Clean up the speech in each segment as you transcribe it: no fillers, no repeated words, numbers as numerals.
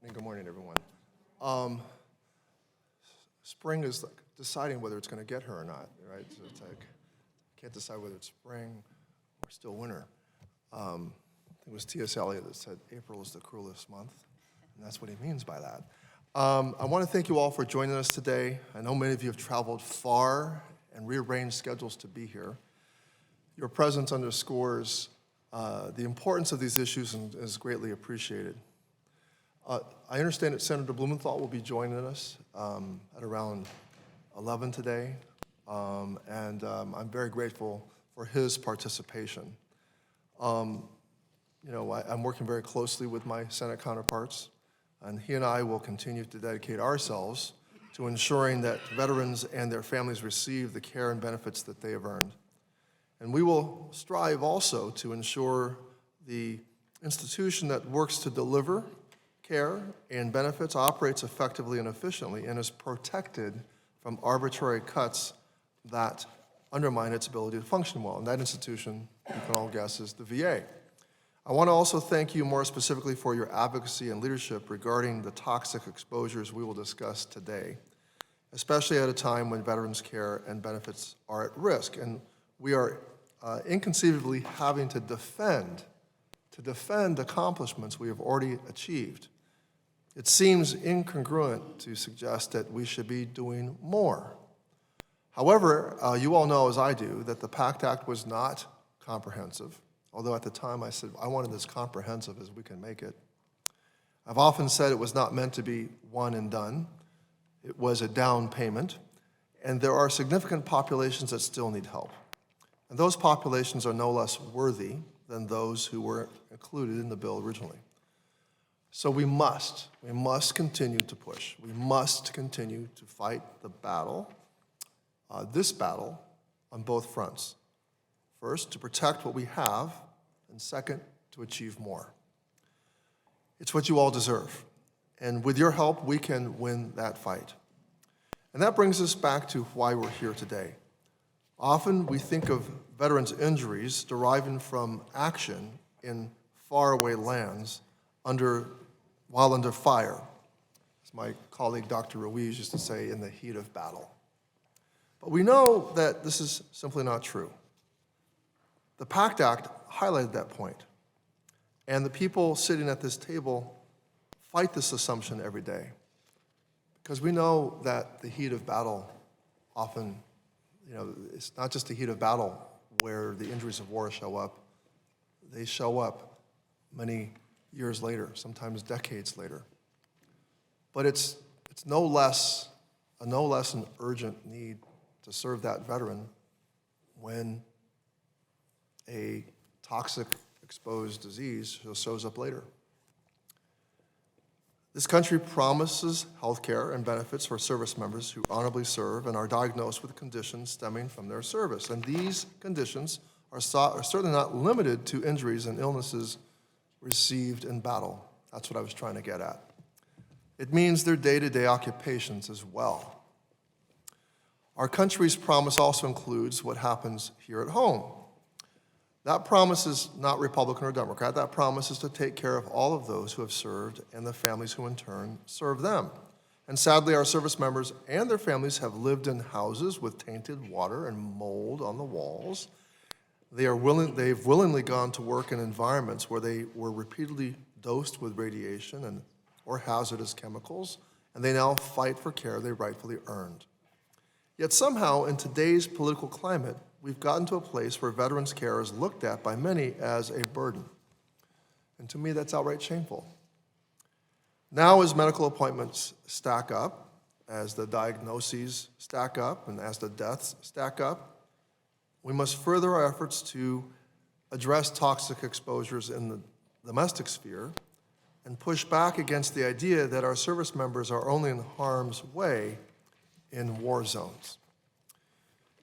And good morning, everyone. Spring is like deciding whether it's going to get her or not, right? So it's like, can't decide whether it's spring or still winter. It was T.S. Eliot that said, April is the cruelest month, and that's what he means by that. I want to thank you all for joining us today. I know many of you have traveled far and rearranged schedules to be here. Your presence underscores the importance of these issues and is greatly appreciated. I understand that Senator Blumenthal will be joining us at around 11 today, and I'm very grateful for his participation. I'm working very closely with my Senate counterparts, and he and I will continue to dedicate ourselves to ensuring that veterans and their families receive the care and benefits that they have earned. And we will strive also to ensure the institution that works to deliver care and benefits operates effectively and efficiently and is protected from arbitrary cuts that undermine its ability to function well. And that institution, you can all guess, is the VA. I want to also thank you more specifically for your advocacy and leadership regarding the toxic exposures we will discuss today, especially at a time when veterans' care and benefits are at risk. And we are inconceivably having to defend accomplishments we have already achieved. It seems incongruent to suggest that we should be doing more. However, you all know, as I do, that the PACT Act was not comprehensive, although at the time I said I wanted as comprehensive as we can make it. I've often said it was not meant to be one and done. It was a down payment, and there are significant populations that still need help. And those populations are no less worthy than those who were included in the bill originally. So we must continue to push. We must continue to fight the battle, this battle, on both fronts. First, to protect what we have, and second, to achieve more. It's what you all deserve. And with your help, we can win that fight. And that brings us back to why we're here today. Often we think of veterans' injuries deriving from action in faraway lands while under fire, as my colleague Dr. Ruiz used to say, in the heat of battle. But we know that this is simply not true. The PACT Act highlighted that point, and the people sitting at this table fight this assumption every day, because we know that the heat of battle often, it's not just the heat of battle where the injuries of war show up. They show up many years later, sometimes decades later. But it's no less an urgent need to serve that veteran when a toxic exposed disease shows up later. This country promises health care and benefits for service members who honorably serve and are diagnosed with conditions stemming from their service. And these conditions are certainly not limited to injuries and illnesses received in battle. That's what I was trying to get at. It means their day-to-day occupations as well. Our country's promise also includes what happens here at home. That promise is not Republican or Democrat. That promise is to take care of all of those who have served and the families who in turn serve them. And sadly, our service members and their families have lived in houses with tainted water and mold on the walls. They've willingly gone to work in environments where they were repeatedly dosed with radiation or hazardous chemicals, and they now fight for care they rightfully earned. Yet somehow, in today's political climate, we've gotten to a place where veterans' care is looked at by many as a burden. And to me, that's outright shameful. Now, as medical appointments stack up, as the diagnoses stack up, and as the deaths stack up, we must further our efforts to address toxic exposures in the domestic sphere and push back against the idea that our service members are only in harm's way in war zones.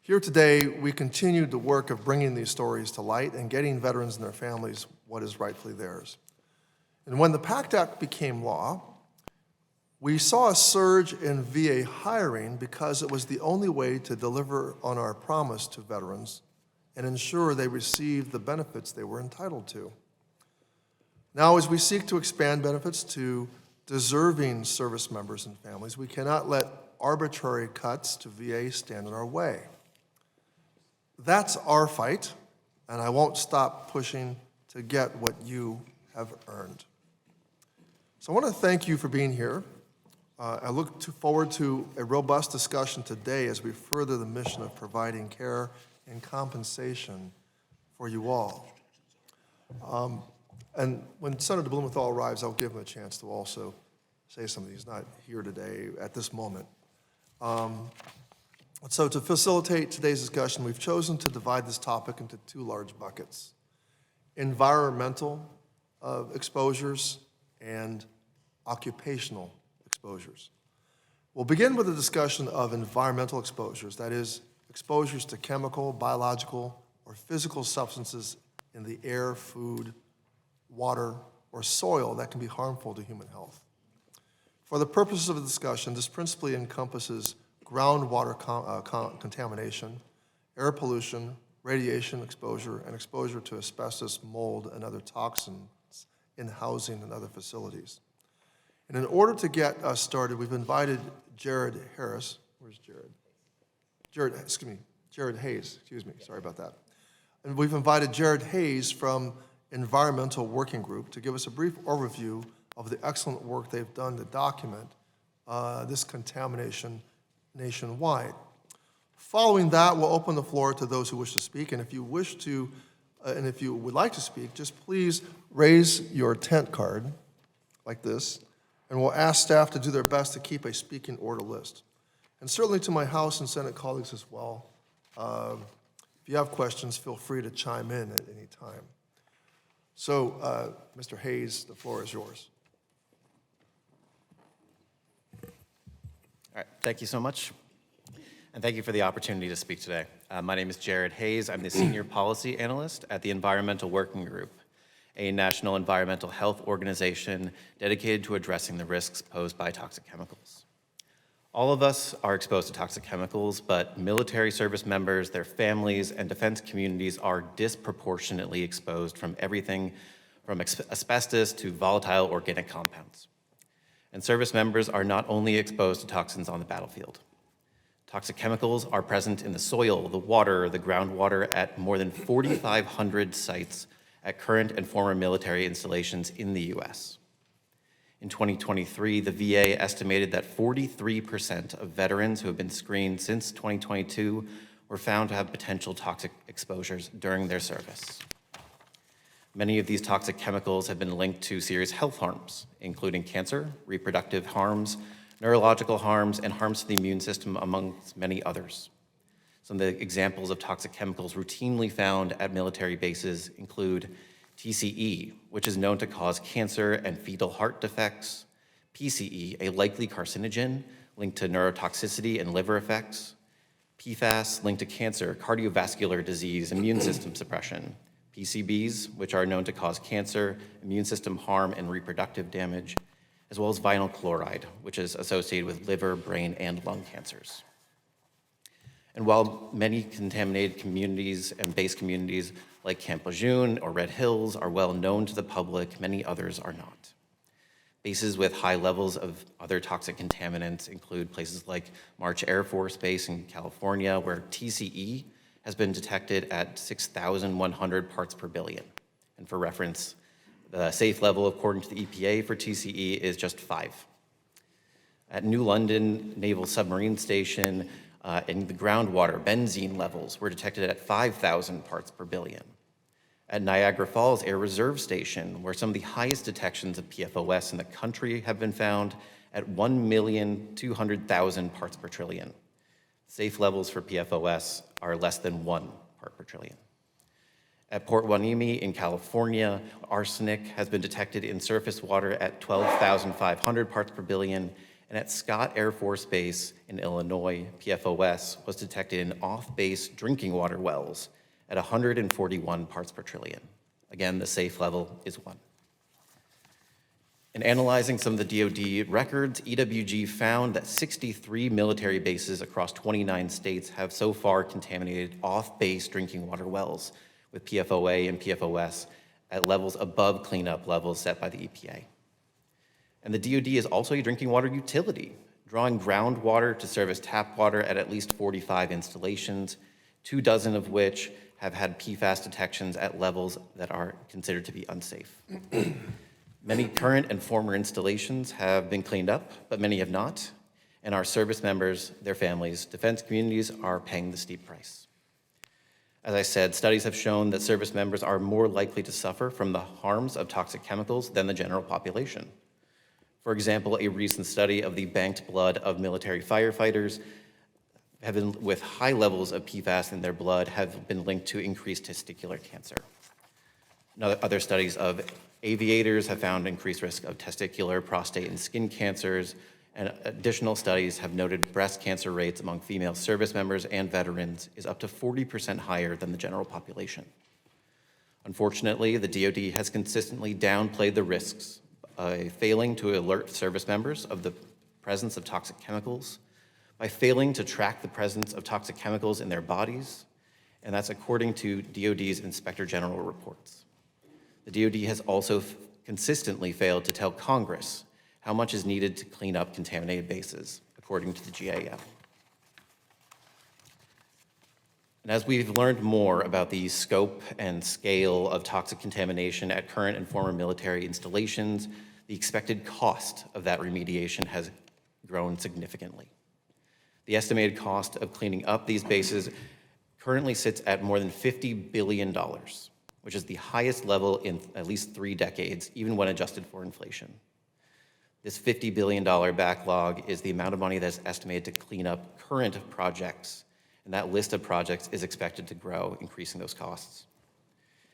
Here today, we continued the work of bringing these stories to light and getting veterans and their families what is rightfully theirs. And when the PACT Act became law, we saw a surge in VA hiring because it was the only way to deliver on our promise to veterans and ensure they received the benefits they were entitled to. Now, as we seek to expand benefits to deserving service members and families. We cannot let arbitrary cuts to VA stand in our way. That's our fight, and I won't stop pushing to get what you have earned. So I want to thank you for being here. I look forward to a robust discussion today as we further the mission of providing care and compensation for you all. And when Senator Blumenthal arrives, I'll give him a chance to also say something. He's not here today at this moment. So to facilitate today's discussion, we've chosen to divide this topic into two large buckets: environmental exposures and occupational exposures. We'll begin with a discussion of environmental exposures, that is, exposures to chemical, biological, or physical substances in the air, food, water, or soil that can be harmful to human health. For the purposes of the discussion, this principally encompasses groundwater contamination, air pollution, radiation exposure, and exposure to asbestos, mold, and other toxins in housing and other facilities. And in order to get us started, we've invited Jared Harris. Where's Jared? Jared Hayes, sorry about that. And we've invited Jared Hayes from Environmental Working Group to give us a brief overview of the excellent work they've done to document this contamination nationwide. Following that, we'll open the floor to those who wish to speak, and if you would like to speak, just please raise your tent card like this, and we'll ask staff to do their best to keep a speaking order list. And certainly to my House and Senate colleagues as well, if you have questions, feel free to chime in at any time. So, Mr. Hayes, the floor is yours. All right, thank you so much. And thank you for the opportunity to speak today. My name is Jared Hayes. I'm the Senior Policy Analyst at the Environmental Working Group, a national environmental health organization dedicated to addressing the risks posed by toxic chemicals. All of us are exposed to toxic chemicals, but military service members, their families, and defense communities are disproportionately exposed from everything from asbestos to volatile organic compounds. And service members are not only exposed to toxins on the battlefield. Toxic chemicals are present in the soil, the water, the groundwater at more than 4,500 sites at current and former military installations in the U.S. In 2023, the VA estimated that 43% of veterans who have been screened since 2022 were found to have potential toxic exposures during their service. Many of these toxic chemicals have been linked to serious health harms, including cancer, reproductive harms, neurological harms, and harms to the immune system, amongst many others. Some of the examples of toxic chemicals routinely found at military bases include TCE, which is known to cause cancer and fetal heart defects, PCE, a likely carcinogen linked to neurotoxicity and liver effects, PFAS, linked to cancer, cardiovascular disease, immune system suppression, PCBs, which are known to cause cancer, immune system harm, and reproductive damage, as well as vinyl chloride, which is associated with liver, brain, and lung cancers. And while many contaminated communities and base communities like Camp Lejeune or Red Hills are well known to the public, many others are not. Bases with high levels of other toxic contaminants include places like March Air Force Base in California, where TCE has been detected at 6,100 parts per billion. And for reference, the safe level, according to the EPA for TCE, is just 5. At New London Naval Submarine Station, in the groundwater, benzene levels were detected at 5,000 parts per billion. At Niagara Falls Air Reserve Station, where some of the highest detections of PFOS in the country have been found, at 1,200,000 parts per trillion. Safe levels for PFOS are less than 1 part per trillion. At Port Hueneme in California, arsenic has been detected in surface water at 12,500 parts per billion, and at Scott Air Force Base in Illinois, PFOS was detected in off-base drinking water wells at 141 parts per trillion. Again, the safe level is 1. In analyzing some of the DoD records, EWG found that 63 military bases across 29 states have so far contaminated off-base drinking water wells with PFOA and PFOS at levels above cleanup levels set by the EPA. And the DoD is also a drinking water utility, drawing groundwater to serve as tap water at least 45 installations, 24 of which have had PFAS detections at levels that are considered to be unsafe. Many current and former installations have been cleaned up, but many have not, and our service members, their families, defense communities are paying the steep price. As I said, studies have shown that service members are more likely to suffer from the harms of toxic chemicals than the general population. For example, a recent study of the banked blood of military firefighters with high levels of PFAS in their blood have been linked to increased testicular cancer. Other studies of aviators have found increased risk of testicular, prostate, and skin cancers, and additional studies have noted breast cancer rates among female service members and veterans is up to 40% higher than the general population. Unfortunately, the DoD has consistently downplayed the risks by failing to alert service members of the presence of toxic chemicals, by failing to track the presence of toxic chemicals in their bodies, and that's according to DoD's Inspector General reports. The DoD has also consistently failed to tell Congress how much is needed to clean up contaminated bases, according to the GAO. And as we've learned more about the scope and scale of toxic contamination at current and former military installations, the expected cost of that remediation has grown significantly. The estimated cost of cleaning up these bases currently sits at more than $50 billion, which is the highest level in at least 3 decades, even when adjusted for inflation. This $50 billion backlog is the amount of money that's estimated to clean up current projects, and that list of projects is expected to grow, increasing those costs.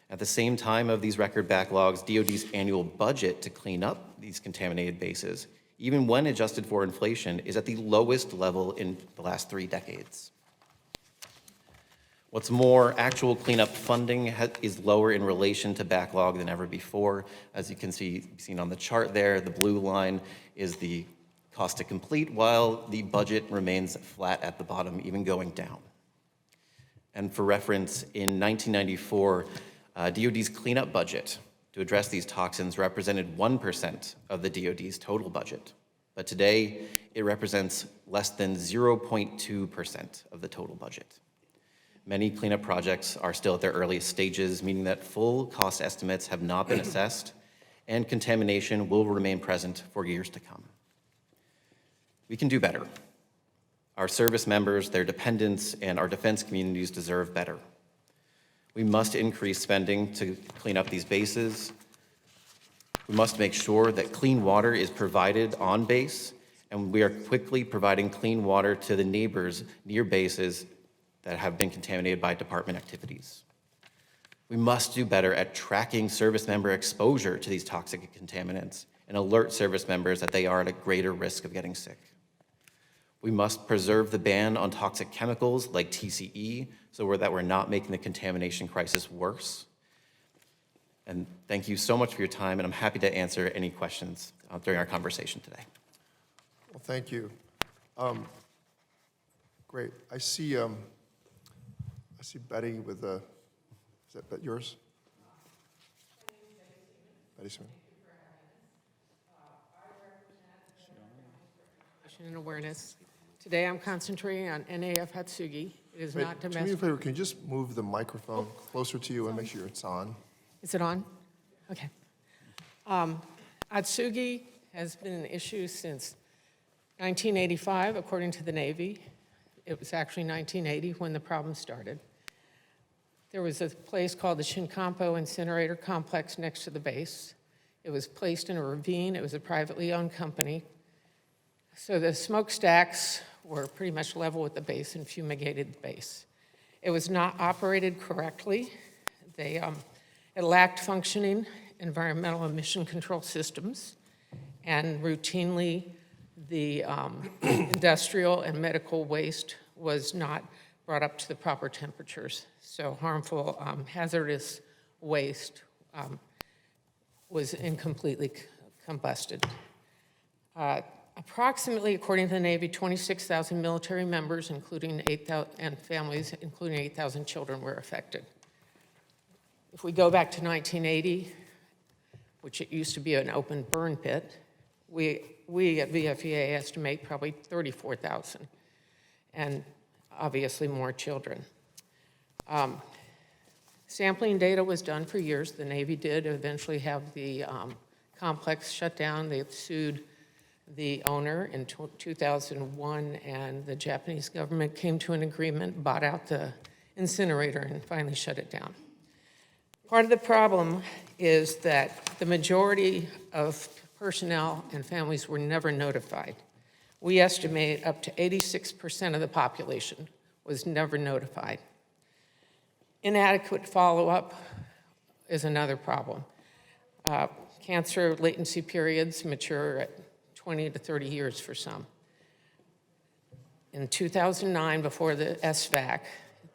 At the same time of these record backlogs, DoD's annual budget to clean up these contaminated bases, even when adjusted for inflation, is at the lowest level in the last 3 decades. What's more, actual cleanup funding is lower in relation to backlog than ever before. As you can see seen on the chart there, the blue line is the cost to complete, while the budget remains flat at the bottom, even going down. And for reference, in 1994, DoD's cleanup budget to address these toxins represented 1% of the DoD's total budget. But today, it represents less than 0.2% of the total budget. Many cleanup projects are still at their earliest stages, meaning that full cost estimates have not been assessed, and contamination will remain present for years to come. We can do better. Our service members, their dependents, and our defense communities deserve better. We must increase spending to clean up these bases. We must make sure that clean water is provided on base, and we are quickly providing clean water to the neighbors near bases that have been contaminated by department activities. We must do better at tracking service member exposure to these toxic contaminants and alert service members that they are at a greater risk of getting sick. We must preserve the ban on toxic chemicals like TCE so that we're not making the contamination crisis worse. And thank you so much for your time, and I'm happy to answer any questions during our conversation today. Well, thank you. Great. I see Betty with a, is that yours? Betty Smith. And awareness. Today I'm concentrating on NAF Atsugi. It is not Do me a domestic. favor, can you just move the microphone closer to you and make sure it's on? Is it on? Okay. Atsugi has been an issue since 1985, according to the Navy. It was actually 1980 when the problem started. There was a place called the Shinkampo Incinerator Complex next to the base. It was placed in a ravine. It was a privately owned company. So the smokestacks were pretty much level with the base and fumigated the base. It was not operated correctly. It lacked functioning environmental emission control systems, and routinely the industrial and medical waste was not brought up to the proper temperatures. So harmful, hazardous waste was incompletely combusted. Approximately, according to the Navy, 26,000 military members, including 8,000, and families, including 8,000 children, were affected. If we go back to 1980, which it used to be an open burn pit, We at VFEA estimate probably 34,000, and obviously more children. Sampling data was done for years. The Navy did eventually have the complex shut down. They sued the owner in 2001, and the Japanese government came to an agreement, bought out the incinerator, and finally shut it down. Part of the problem is that the majority of personnel and families were never notified. We estimate up to 86% of the population was never notified. Inadequate follow-up is another problem. Cancer latency periods mature at 20 to 30 years for some. In 2009, before the SVAC,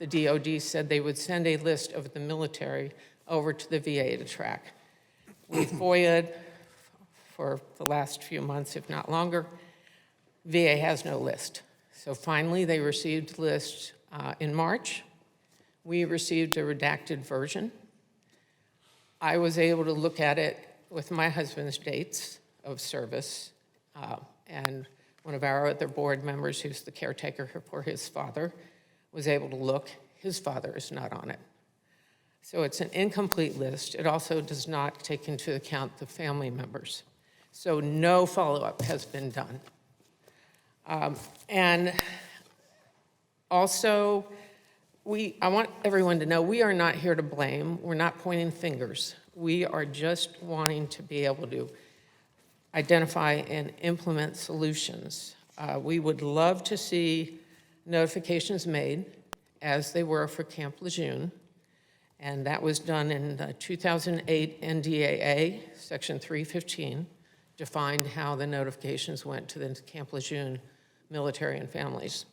the DOD said they would send a list of the military over to the VA to track. We FOIA'd for the last few months, if not longer. VA has no list. So finally, they received lists in March. We received a redacted version. I was able to look at it with my husband's dates of service, and one of our other board members, who's the caretaker for his father, was able to look. His father is not on it. So it's an incomplete list. It also does not take into account the family members. So no follow-up has been done. And also, I want everyone to know we are not here to blame. We're not pointing fingers. We are just wanting to be able to identify and implement solutions. We would love to see notifications made as they were for Camp Lejeune, and that was done in the 2008 NDAA, Section 315, defined how the notifications went to the Camp Lejeune military and families.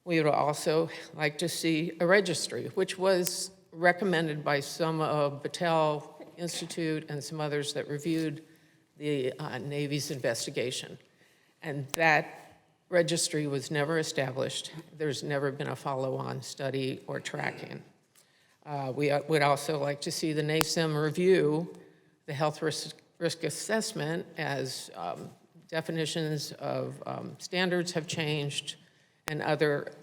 We would also like to see a registry, which was recommended by some of Battelle Institute and some others that reviewed the Navy's investigation. And that registry was never established. There's never been a follow-on study or tracking. We would also like to see the NASEM review the health risk assessment as definitions of standards have changed and other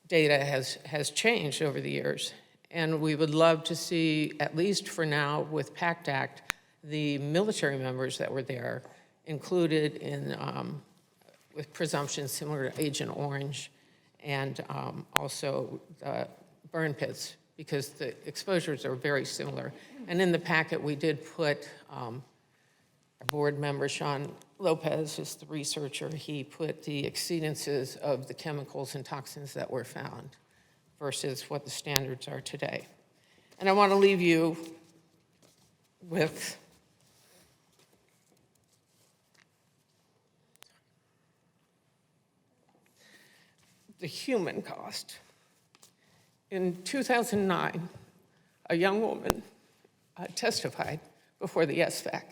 data has changed over the years. And we would love to see, at least for now with PACT Act, the military members that were there included in with presumptions similar to Agent Orange, and also burn pits, because the exposures are very similar. And in the packet, we did put our board member, Sean Lopez, is the researcher. He put the exceedances of the chemicals and toxins that were found versus what the standards are today. And I want to leave you with the human cost. In 2009, a young woman testified before the SVAC.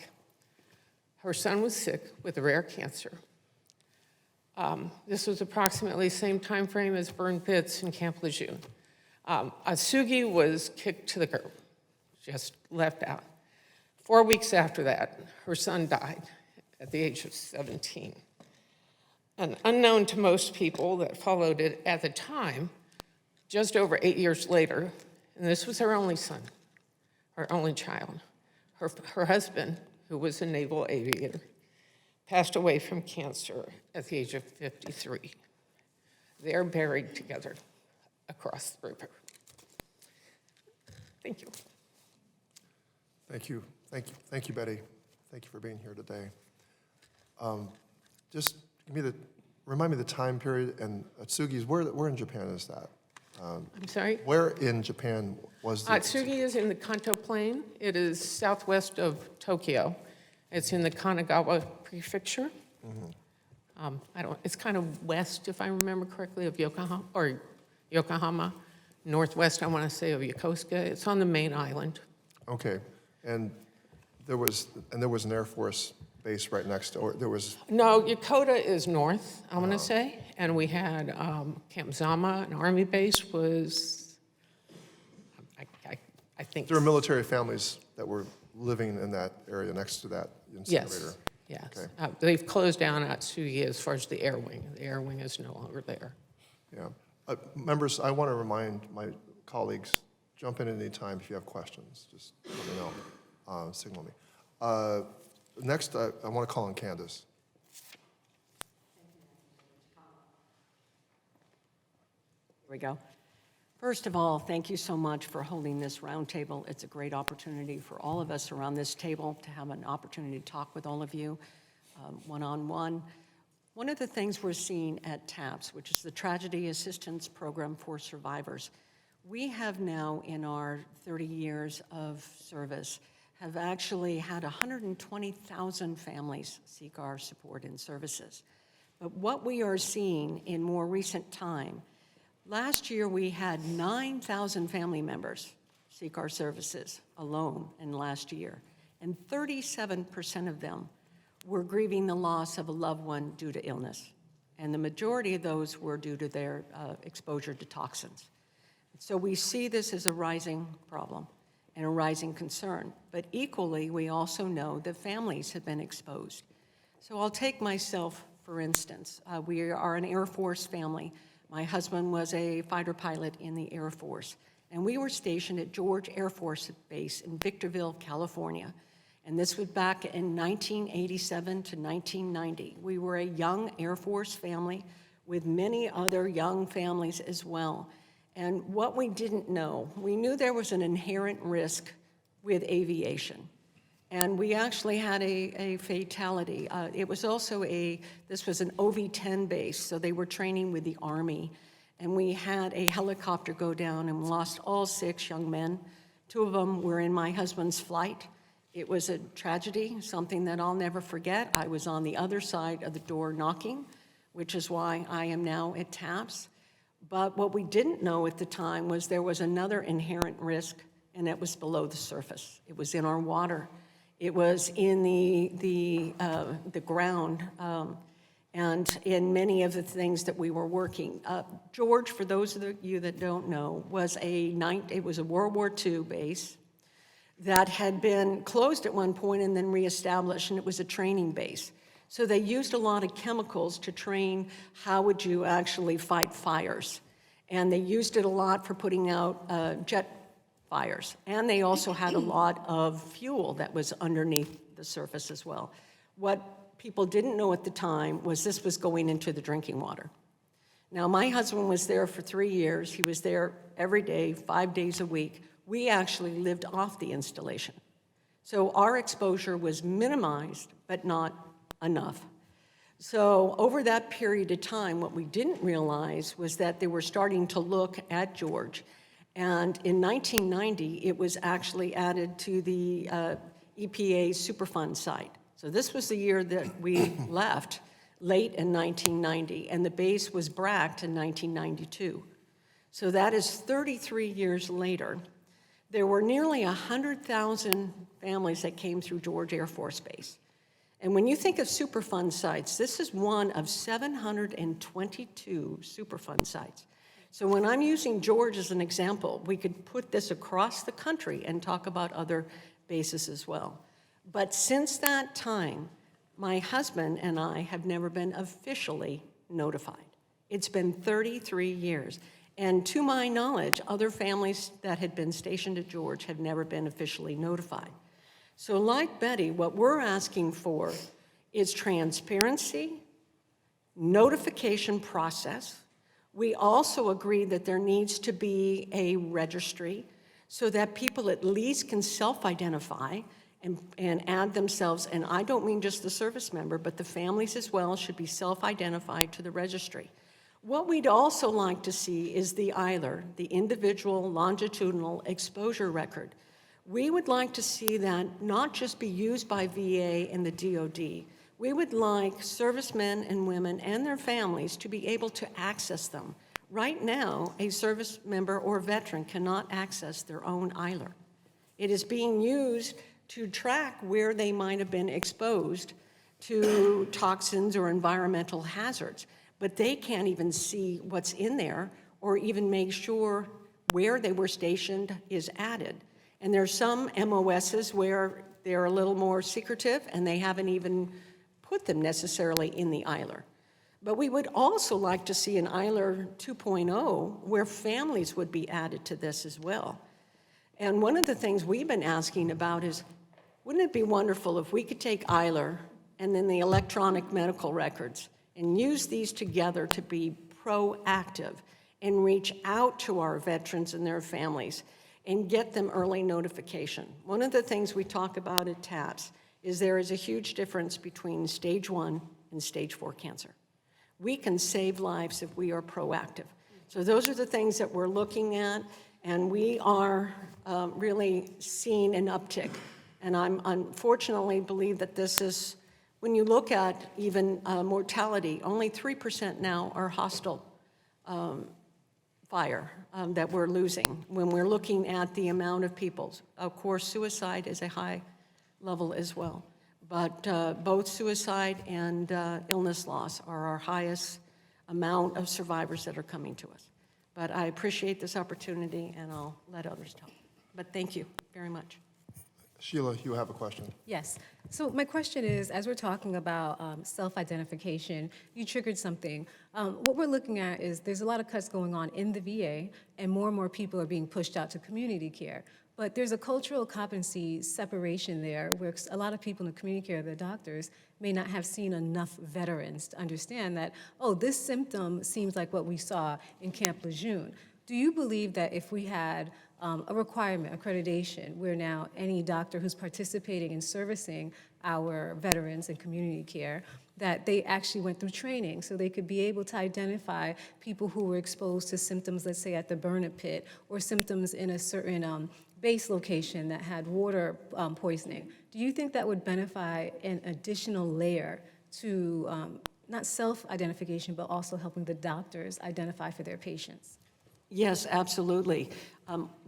Her son was sick with a rare cancer. This was approximately the same time frame as burn pits in Camp Lejeune. Atsugi was kicked to the curb, just left out. 4 weeks after that, her son died at the age of 17. And unknown to most people that followed it at the time, just over 8 years later, and this was her only son, her only child, her husband, who was a naval aviator, passed away from cancer at the age of 53. They're buried together across the river. Thank you. Thank you. Thank you, Betty. Thank you for being here today. Just remind me the time period, and Atsugi's, where in Japan is that? I'm sorry? Where in Japan was the Atsugi is in the Kanto Plain. It is southwest of Tokyo. It's in the Kanagawa Prefecture. It's kind of west, if I remember correctly, of Yokohama, northwest, I want to say, of Yokosuka. It's on the main island. Okay, and there was an Air Force base right next to, or there was... No, Yokota is north, I want to say, and we had Camp Zama, an Army base, was, I think... There were military families that were living in that area next to that incinerator. Yes, yes. Okay. They've closed down Atsugi as far as the air wing. The air wing is no longer there. Yeah. Members, I want to remind my colleagues, jump in at any time if you have questions. Just let me know, signal me. Next, I want to call on Candace. Here we go. First of all, thank you so much for holding this roundtable. It's a great opportunity for all of us around this table to have an opportunity to talk with all of you one-on-one. One of the things we're seeing at TAPS, which is the Tragedy Assistance Program for Survivors, we have now in our 30 years of service have actually had 120,000 families seek our support and services. But what we are seeing in more recent time, last year we had 9,000 family members seek our services alone in last year, and 37% of them were grieving the loss of a loved one due to illness. And the majority of those were due to their exposure to toxins. So we see this as a rising problem and a rising concern. But equally, we also know that families have been exposed. So I'll take myself, for instance. We are an Air Force family. My husband was a fighter pilot in the Air Force, and we were stationed at George Air Force Base in Victorville, California. And this was back in 1987 to 1990. We were a young Air Force family with many other young families as well. And what we didn't know, we knew there was an inherent risk with aviation. And we actually had a fatality. It was also this was an OV-10 base, so they were training with the Army. And we had a helicopter go down and lost all 6 young men. 2 of them were in my husband's flight. It was a tragedy, something that I'll never forget. I was on the other side of the door knocking, which is why I am now at TAPS. But what we didn't know at the time was there was another inherent risk, and that was below the surface. It was in our water. It was in the ground, and in many of the things that we were working. George, for those of you that don't know, was it was a World War II base that had been closed at one point and then reestablished, and it was a training base. So they used a lot of chemicals to train how would you actually fight fires. And they used it a lot for putting out jet fires. And they also had a lot of fuel that was underneath the surface as well. What people didn't know at the time was this was going into the drinking water. Now, my husband was there for 3 years. He was there every day, 5 days a week. We actually lived off the installation. So our exposure was minimized, but not enough. So over that period of time, what we didn't realize was that they were starting to look at George. And in 1990, it was actually added to the EPA Superfund site. So this was the year that we left, late in 1990, and the base was BRAC'd in 1992. So that is 33 years later. There were nearly 100,000 families that came through George Air Force Base. And when you think of Superfund sites, this is one of 722 Superfund sites. So when I'm using George as an example, we could put this across the country and talk about other bases as well. But since that time, my husband and I have never been officially notified. It's been 33 years. And to my knowledge, other families that had been stationed at George have never been officially notified. So like Betty, what we're asking for is transparency, notification process. We also agree that there needs to be a registry so that people at least can self-identify and add themselves, and I don't mean just the service member, but the families as well should be self-identified to the registry. What we'd also like to see is the ILR, the Individual Longitudinal Exposure Record. We would like to see that not just be used by VA and the DoD. We would like servicemen and women and their families to be able to access them. Right now, a service member or veteran cannot access their own ILR. It is being used to track where they might have been exposed to toxins or environmental hazards, but they can't even see what's in there or even make sure where they were stationed is added. And there's some MOSs where they're a little more secretive and they haven't even put them necessarily in the ILR. But we would also like to see an ILR 2.0 where families would be added to this as well. And one of the things we've been asking about is, wouldn't it be wonderful if we could take ILR and then the electronic medical records and use these together to be proactive and reach out to our veterans and their families and get them early notification? One of the things we talk about at TAPS is there is a huge difference between stage 1 and stage 4 cancer. We can save lives if we are proactive. So those are the things that we're looking at, and we are really seeing an uptick. And I unfortunately believe that this is, when you look at even mortality, only 3% now are hostile fire that we're losing when we're looking at the amount of people. Of course, suicide is a high level as well. But both suicide and illness loss are our highest amount of survivors that are coming to us. But I appreciate this opportunity, and I'll let others talk. But thank you very much. Sheila, you have a question. Yes. So my question is, as we're talking about self-identification, you triggered something. What we're looking at is there's a lot of cuts going on in the VA, and more people are being pushed out to community care. But there's a cultural competency separation there where a lot of people in the community care, the doctors, may not have seen enough veterans to understand that, oh, this symptom seems like what we saw in Camp Lejeune. Do you believe that if we had a requirement, accreditation, where now any doctor who's participating in servicing our veterans in community care, that they actually went through training so they could be able to identify people who were exposed to symptoms, let's say at the burner pit, or symptoms in a certain base location that had water poisoning? Do you think that would benefit an additional layer to not self-identification, but also helping the doctors identify for their patients? Yes, absolutely.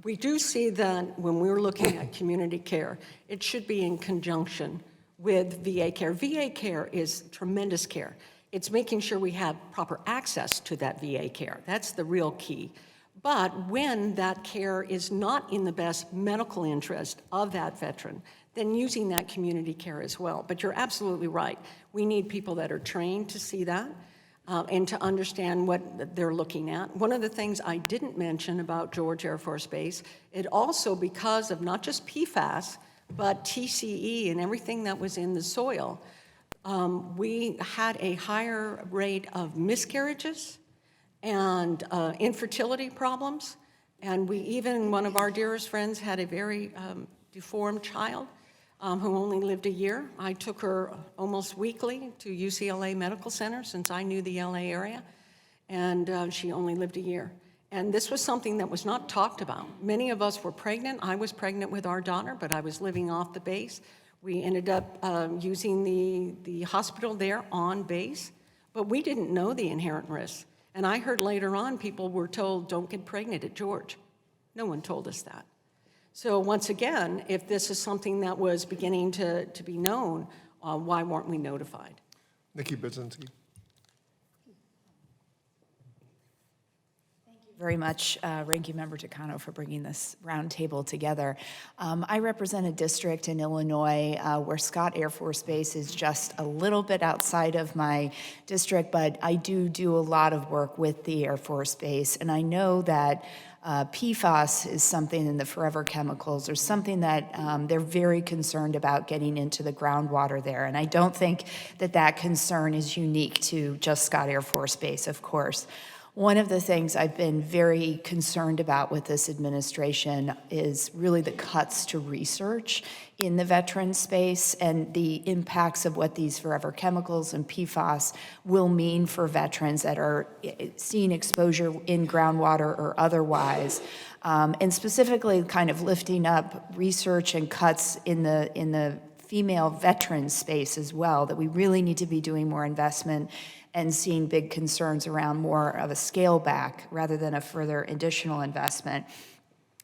We do see that when we're looking at community care, it should be in conjunction with VA care. VA care is tremendous care. It's making sure we have proper access to that VA care. That's the real key. But when that care is not in the best medical interest of that veteran, then using that community care as well. But you're absolutely right. We need people that are trained to see that. And to understand what they're looking at. One of the things I didn't mention about George Air Force Base, it also, because of not just PFAS, but TCE and everything that was in the soil, we had a higher rate of miscarriages and infertility problems. And we even, one of our dearest friends had a very deformed child who only lived a year. I took her almost weekly to UCLA Medical Center since I knew the LA area, and she only lived a year. And this was something that was not talked about. Many of us were pregnant. I was pregnant with our daughter, but I was living off the base. We ended up using the hospital there on base, but we didn't know the inherent risks. And I heard later on people were told, don't get pregnant at George. No one told us that. So once again, if this is something that was beginning to be known, why weren't we notified? Nikki Budzinski. Very much, Ranking Member Takano, for bringing this roundtable together. I represent a district in Illinois where Scott Air Force Base is just a little bit outside of my district, but I do a lot of work with the Air Force Base, and I know that PFAS is something in the forever chemicals or something that they're very concerned about getting into the groundwater there. And I don't think that concern is unique to just Scott Air Force Base, of course. One of the things I've been very concerned about with this administration is really the cuts to research in the veteran space and the impacts of what these forever chemicals and PFAS will mean for veterans that are seeing exposure in groundwater or otherwise. And specifically kind of lifting up research and cuts in the female veteran space as well, that we really need to be doing more investment and seeing big concerns around more of a scale back rather than a further additional investment.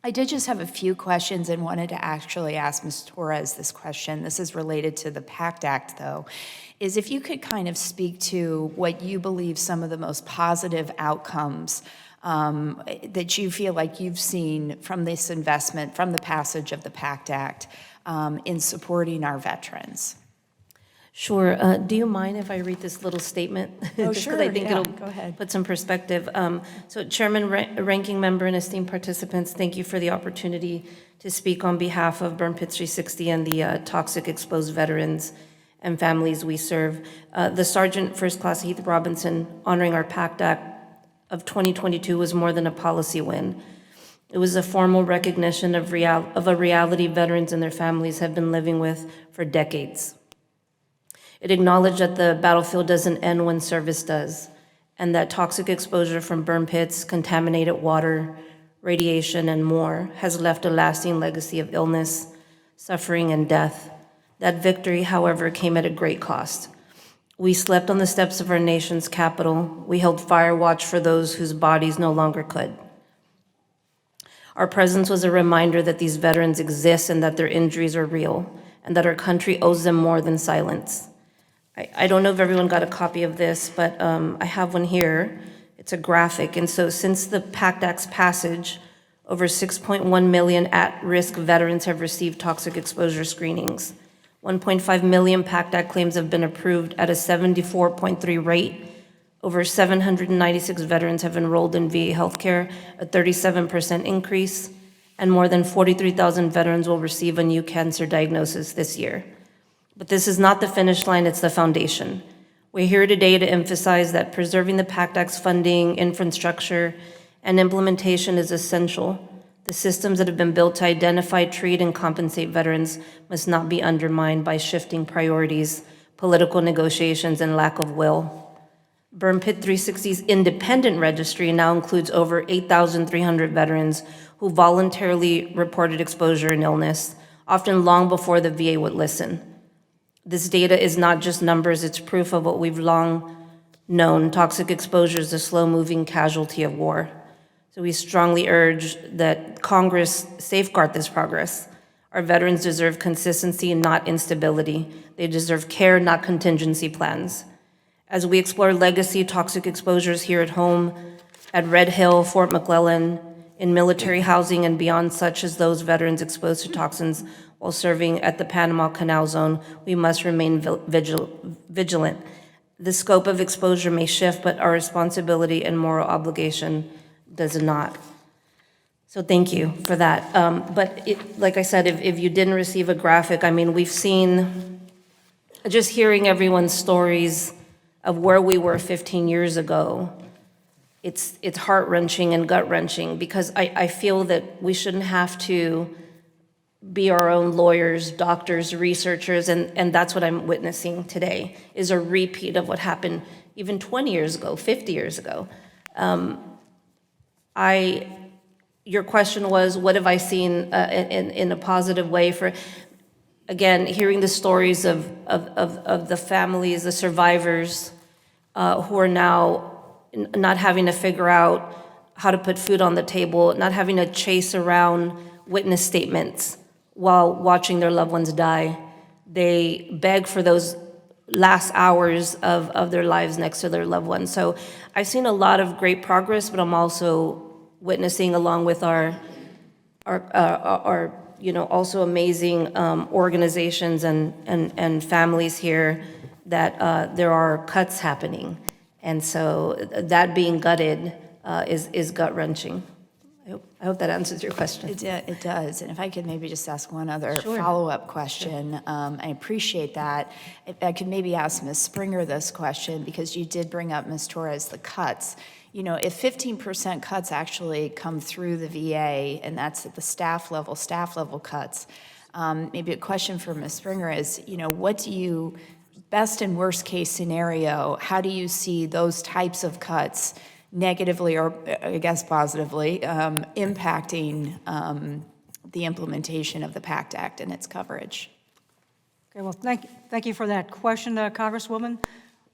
I did just have a few questions and wanted to actually ask Ms. Torres this question. This is related to the PACT Act, though, is if you could kind of speak to what you believe some of the most positive outcomes that you feel like you've seen from this investment, from the passage of the PACT Act in supporting our veterans. Sure. Do you mind if I read this little statement? Oh, Just 'cause sure, I think yeah, it'll go ahead. put some perspective. So Chairman, Ranking Member, and esteemed participants, thank you for the opportunity to speak on behalf of Burn Pit 360 and the toxic exposed veterans and families we serve. The Sergeant First Class Heath Robinson honoring our PACT Act of 2022 was more than a policy win. It was a formal recognition of a reality veterans and their families have been living with for decades. It acknowledged that the battlefield doesn't end when service does, and that toxic exposure from burn pits, contaminated water, radiation, and more has left a lasting legacy of illness, suffering, and death. That victory, however, came at a great cost. We slept on the steps of our nation's capital. We held fire watch for those whose bodies no longer could. Our presence was a reminder that these veterans exist and that their injuries are real, and that our country owes them more than silence. I don't know if everyone got a copy of this, but I have one here. It's a graphic. And so since the PACT Act's passage, over 6.1 million at-risk veterans have received toxic exposure screenings. 1.5 million PACT Act claims have been approved at a 74.3 rate. Over 796 veterans have enrolled in VA healthcare, a 37% increase, and more than 43,000 veterans will receive a new cancer diagnosis this year. But this is not the finish line, it's the foundation. We're here today to emphasize that preserving the PACT Act's funding, infrastructure, and implementation is essential. The systems that have been built to identify, treat, and compensate veterans must not be undermined by shifting priorities, political negotiations, and lack of will. Burn Pit 360's independent registry now includes over 8,300 veterans who voluntarily reported exposure and illness, often long before the VA would listen. This data is not just numbers, it's proof of what we've long known. Toxic exposure is a slow-moving casualty of war. So we strongly urge that Congress safeguard this progress. Our veterans deserve consistency, not instability. They deserve care, not contingency plans. As we explore legacy toxic exposures here at home, at Red Hill, Fort McClellan, in military housing and beyond, such as those veterans exposed to toxins while serving at the Panama Canal Zone, we must remain vigilant. The scope of exposure may shift, but our responsibility and moral obligation does not. So thank you for that. Like I said, if you didn't receive a graphic, I mean, we've seen, just hearing everyone's stories of where we were 15 years ago, it's heart-wrenching and gut-wrenching, because I feel that we shouldn't have to be our own lawyers, doctors, researchers, and that's what I'm witnessing today, is a repeat of what happened even 20 years ago, 50 years ago. Your question was, what have I seen in a positive way for, again, hearing the stories of the families, the survivors, who are now not having to figure out how to put food on the table, not having to chase around witness statements while watching their loved ones die. They beg for those last hours of their lives next to their loved ones. So I've seen a lot of great progress, but I'm also witnessing, along with our also amazing organizations and families here, that there are cuts happening. And so that being gutted is gut-wrenching. I hope that answers your question. It does. And if I could maybe just ask one other follow-up question. I appreciate that. If I could maybe ask Ms. Springer this question, because you did bring up, Ms. Torres, the cuts. You know, if 15% cuts actually come through the VA, and that's at the staff level cuts, maybe a question for Ms. Springer is, you know, what do you, best and worst case scenario, how do you see those types of cuts negatively, or I guess positively, impacting the implementation of the PACT Act and its coverage? Okay, well, thank you for that question, Congresswoman.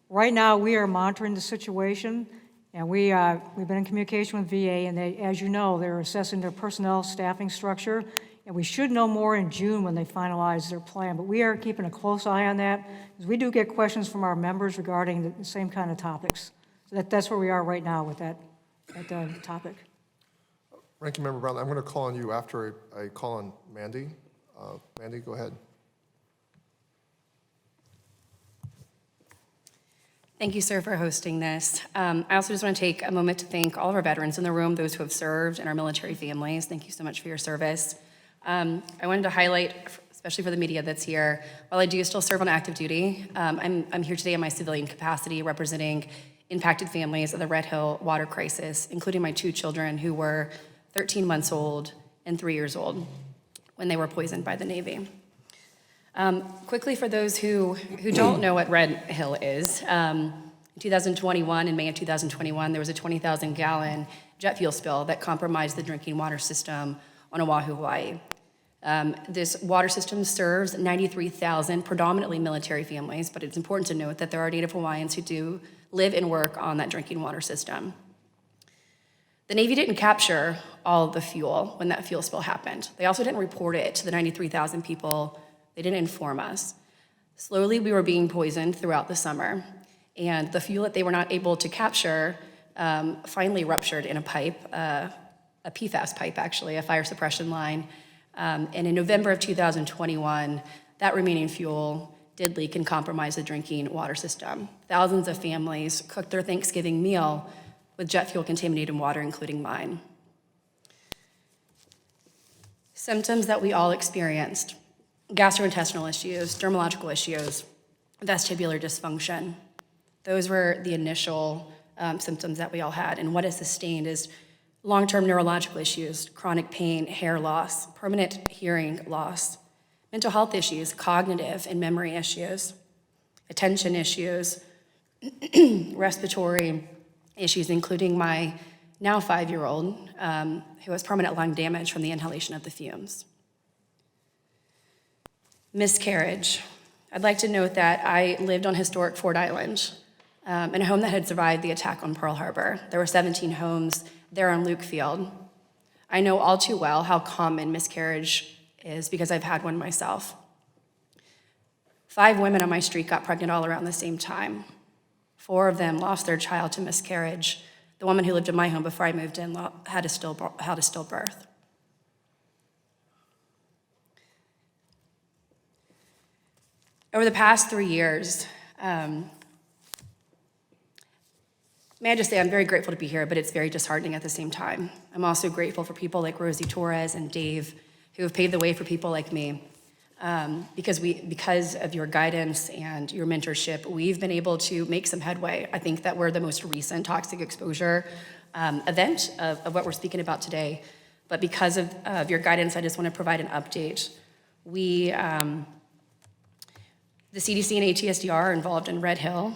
Right now, we are monitoring the situation, and we've been in communication with VA, and they, as you know, they're assessing their personnel staffing structure, and we should know more in June when they finalize their plan. But we are keeping a close eye on that, because we do get questions from our members regarding the same kind of topics. So that's where we are right now with that topic. Ranking Member Brown, I'm going to call on you after I call on Mandy. Mandy, go ahead. Thank you, sir, for hosting this. I also just want to take a moment to thank all of our veterans in the room, those who have served, and our military families. Thank you so much for your service. I wanted to highlight, especially for the media that's here, while I do still serve on active duty, I'm here today in my civilian capacity representing impacted families of the Red Hill water crisis, including my 2 children who were 13 months old and 3 years old when they were poisoned by the Navy. Quickly, for those who don't know what Red Hill is, in 2021, in May of 2021, there was a 20,000-gallon jet fuel spill that compromised the drinking water system on Oahu, Hawaii. This water system serves 93,000 predominantly military families, but it's important to note that there are Native Hawaiians who do live and work on that drinking water system. The Navy didn't capture all of the fuel when that fuel spill happened. They also didn't report it to the 93,000 people. They didn't inform us. Slowly, we were being poisoned throughout the summer, and the fuel that they were not able to capture finally ruptured in a pipe, a PFAS pipe, actually, a fire suppression line. And in November of 2021, that remaining fuel did leak and compromise the drinking water system. Thousands of families cooked their Thanksgiving meal with jet fuel contaminated water, including mine. Symptoms that we all experienced: gastrointestinal issues, dermatological issues, vestibular dysfunction. Those were the initial symptoms that we all had. And what is sustained is long-term neurological issues, chronic pain, hair loss, permanent hearing loss, mental health issues, cognitive and memory issues, attention issues, respiratory issues, including my now 5-year-old who has permanent lung damage from the inhalation of the fumes. Miscarriage. I'd like to note that I lived on historic Ford Island, in a home that had survived the attack on Pearl Harbor. There were 17 homes there on Luke Field. I know all too well how common miscarriage is because I've had one myself. 5 women on my street got pregnant all around the same time. 4 of them lost their child to miscarriage. The woman who lived in my home before I moved in had a stillbirth. Over the past 3 years, may I just say I'm very grateful to be here, but it's very disheartening at the same time. I'm also grateful for people like Rosie Torres and Dave who have paved the way for people like me. Because of your guidance and your mentorship, we've been able to make some headway. I think that we're the most recent toxic exposure event of what we're speaking about today. But because of your guidance, I just want to provide an update. The CDC and ATSDR are involved in Red Hill.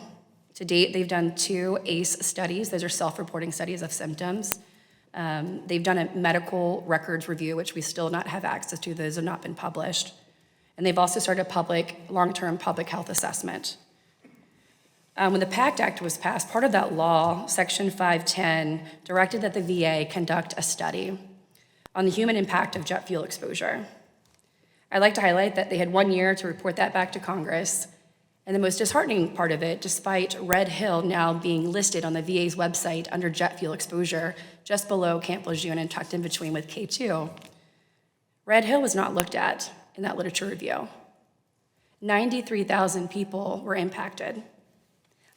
To date, they've done 2 ACE studies. Those are self-reporting studies of symptoms. They've done a medical records review, which we still not have access to. Those have not been published. And they've also started a long-term public health assessment. When the PACT Act was passed, part of that law, Section 510, directed that the VA conduct a study on the human impact of jet fuel exposure. I'd like to highlight that they had 1 year to report that back to Congress. And the most disheartening part of it, despite Red Hill now being listed on the VA's website under jet fuel exposure, just below Camp Lejeune and tucked in between with K2, Red Hill was not looked at in that literature review. 93,000 people were impacted.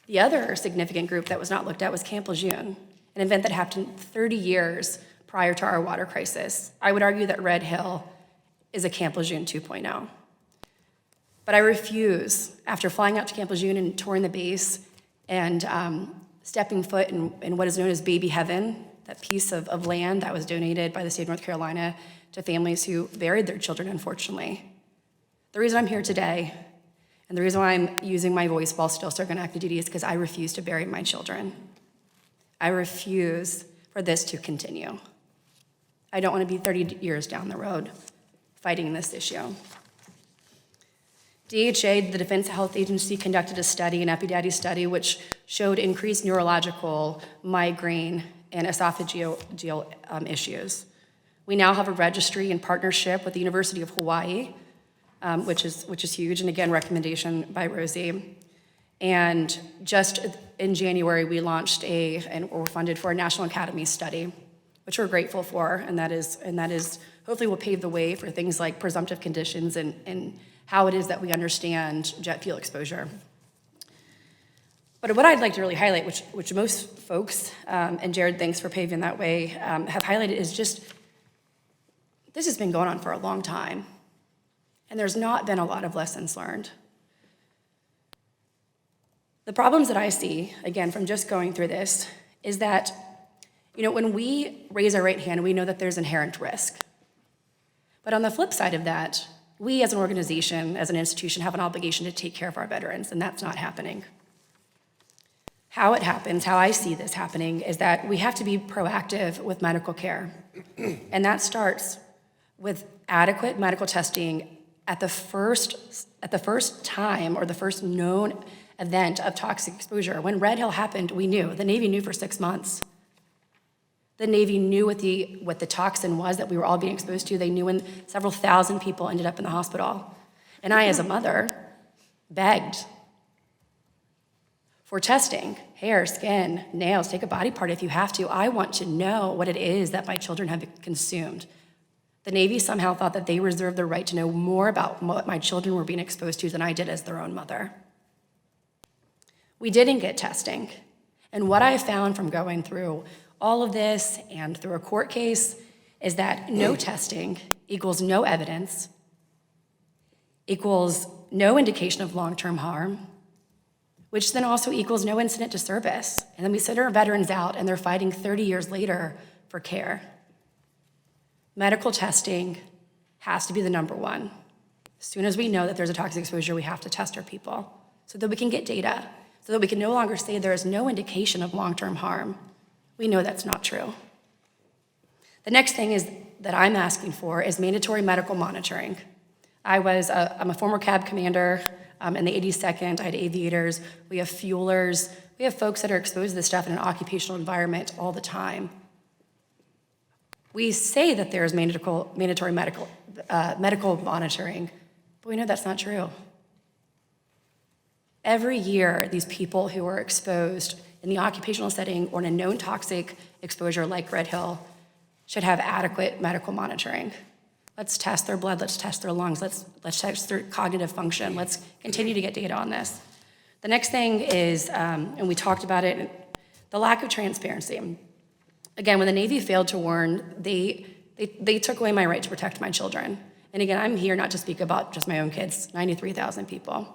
The other significant group that was not looked at was Camp Lejeune, an event that happened 30 years prior to our water crisis. I would argue that Red Hill is a Camp Lejeune 2.0. But I refuse, after flying out to Camp Lejeune and touring the base and stepping foot in what is known as baby heaven, that piece of land that was donated by the state of North Carolina to families who buried their children, unfortunately. The reason I'm here today, and the reason why I'm using my voice while still serving active duty, is because I refuse to bury my children. I refuse for this to continue. I don't want to be 30 years down the road fighting this issue. DHA, the Defense Health Agency, conducted a study, an EpiDaddy study, which showed increased neurological, migraine, and esophageal issues. We now have a registry in partnership with the University of Hawaii, which is huge, and again, recommendation by Rosie. And just in January, we launched and we're funded for a National Academy study, which we're grateful for, and that is hopefully will pave the way for things like presumptive conditions and how it is that we understand jet fuel exposure. But what I'd like to really highlight, which most folks, and Jared, thanks for paving that way, have highlighted, is just this has been going on for a long time, and there's not been a lot of lessons learned. The problems that I see, again, from just going through this, is that, when we raise our right hand, we know that there's inherent risk. But on the flip side of that, we as an organization, as an institution, have an obligation to take care of our veterans, and that's not happening. How it happens, how I see this happening, is that we have to be proactive with medical care. And that starts with adequate medical testing at the first time or the first known event of toxic exposure. When Red Hill happened, we knew. The Navy knew for 6 months. The Navy knew what the toxin was that we were all being exposed to. They knew when several thousand people ended up in the hospital. And I, as a mother, begged for testing, hair, skin, nails, take a body part if you have to. I want to know what it is that my children have consumed. The Navy somehow thought that they reserved the right to know more about what my children were being exposed to than I did as their own mother. We didn't get testing. And what I found from going through all of this and through a court case is that no testing equals no evidence, equals no indication of long-term harm, which then also equals no incident to service. And then we send our veterans out and they're fighting 30 years later for care. Medical testing has to be the number one. As soon as we know that there's a toxic exposure, we have to test our people so that we can get data, so that we can no longer say there is no indication of long-term harm. We know that's not true. The next thing that I'm asking for is mandatory medical monitoring. I'm a former cab commander in the 82nd. I had aviators. We have fuelers. We have folks that are exposed to this stuff in an occupational environment all the time. We say that there's mandatory medical monitoring, but we know that's not true. Every year, these people who are exposed in the occupational setting or in a known toxic exposure like Red Hill should have adequate medical monitoring. Let's test their blood, let's test their lungs, let's test their cognitive function. Let's continue to get data on this. The next thing is, and we talked about it, the lack of transparency. Again, when the Navy failed to warn, they took away my right to protect my children. And again, I'm here not to speak about just my own kids, 93,000 people.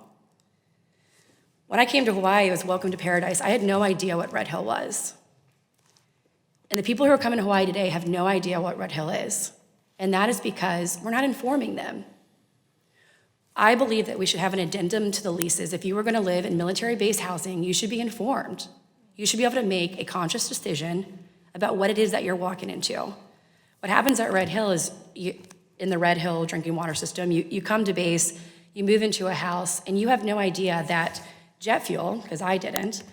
When I came to Hawaii, it was Welcome to Paradise. I had no idea what Red Hill was. And the people who are coming to Hawaii today have no idea what Red Hill is. And that is because we're not informing them. I believe that we should have an addendum to the leases. If you were going to live in military-based housing, you should be informed. You should be able to make a conscious decision about what it is that you're walking into. What happens at Red Hill is, in the Red Hill drinking water system, you come to base, you move into a house, and you have no idea that jet fuel, because I didn't,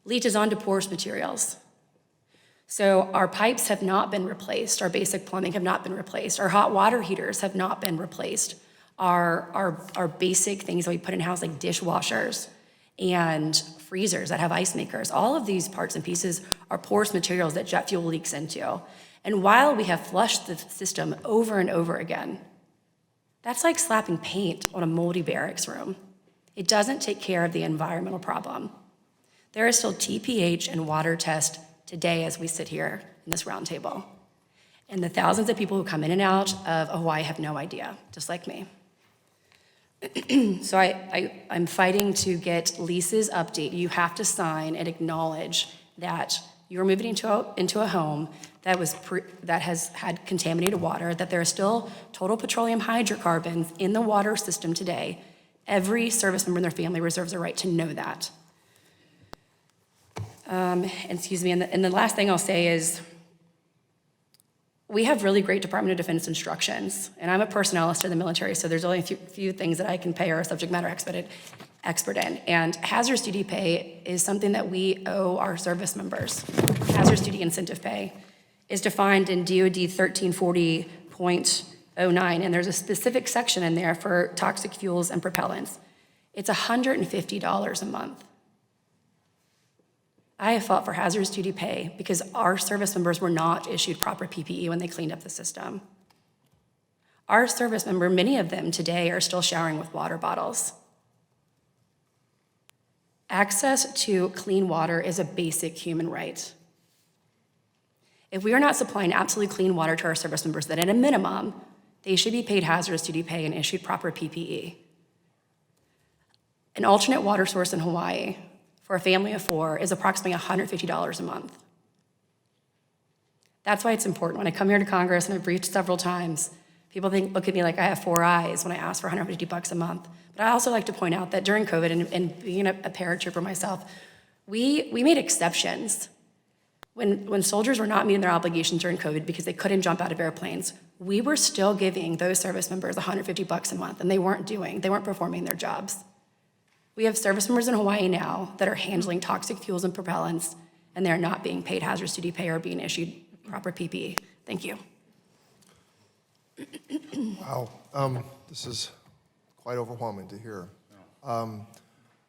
leaches onto porous materials. So our pipes have not been replaced, our basic plumbing have not been replaced, our hot water heaters have not been replaced, our basic things that we put in house like dishwashers and freezers that have ice makers, all of these parts and pieces are porous materials that jet fuel leaks into. And while we have flushed the system over and over again, that's like slapping paint on a moldy barracks room. It doesn't take care of the environmental problem. There is still TPH and water tests today as we sit here in this roundtable. And the thousands of people who come in and out of Hawaii have no idea, just like me. So I'm fighting to get leases updated. You have to sign and acknowledge that you're moving into a home that has had contaminated water, that there are still total petroleum hydrocarbons in the water system today. Every service member in their family reserves a right to know that. And the last thing I'll say is, we have really great Department of Defense instructions, and I'm a personnelist in the military, so there's only a few things that I can pay our subject matter expert in. And hazardous duty pay is something that we owe our service members. Hazardous duty incentive pay is defined in DOD 1340.09, and there's a specific section in there for toxic fuels and propellants. It's $150 a month. I have fought for hazardous duty pay because our service members were not issued proper PPE when they cleaned up the system. Our service member, many of them today, are still showering with water bottles. Access to clean water is a basic human right. If we are not supplying absolutely clean water to our service members, then at a minimum, they should be paid hazardous duty pay and issued proper PPE. An alternate water source in Hawaii for a family of 4 is approximately $150 a month. That's why it's important. When I come here to Congress, and I've preached several times, people look at me like I have 4 eyes when I ask for $150 a month. But I also like to point out that during COVID, and being a paratrooper myself, we made exceptions. When soldiers were not meeting their obligations during COVID because they couldn't jump out of airplanes, we were still giving those service members $150 a month, and they weren't performing their jobs. We have service members in Hawaii now that are handling toxic fuels and propellants, and they're not being paid hazardous duty pay or being issued proper PPE. Thank you. Wow, this is quite overwhelming to hear.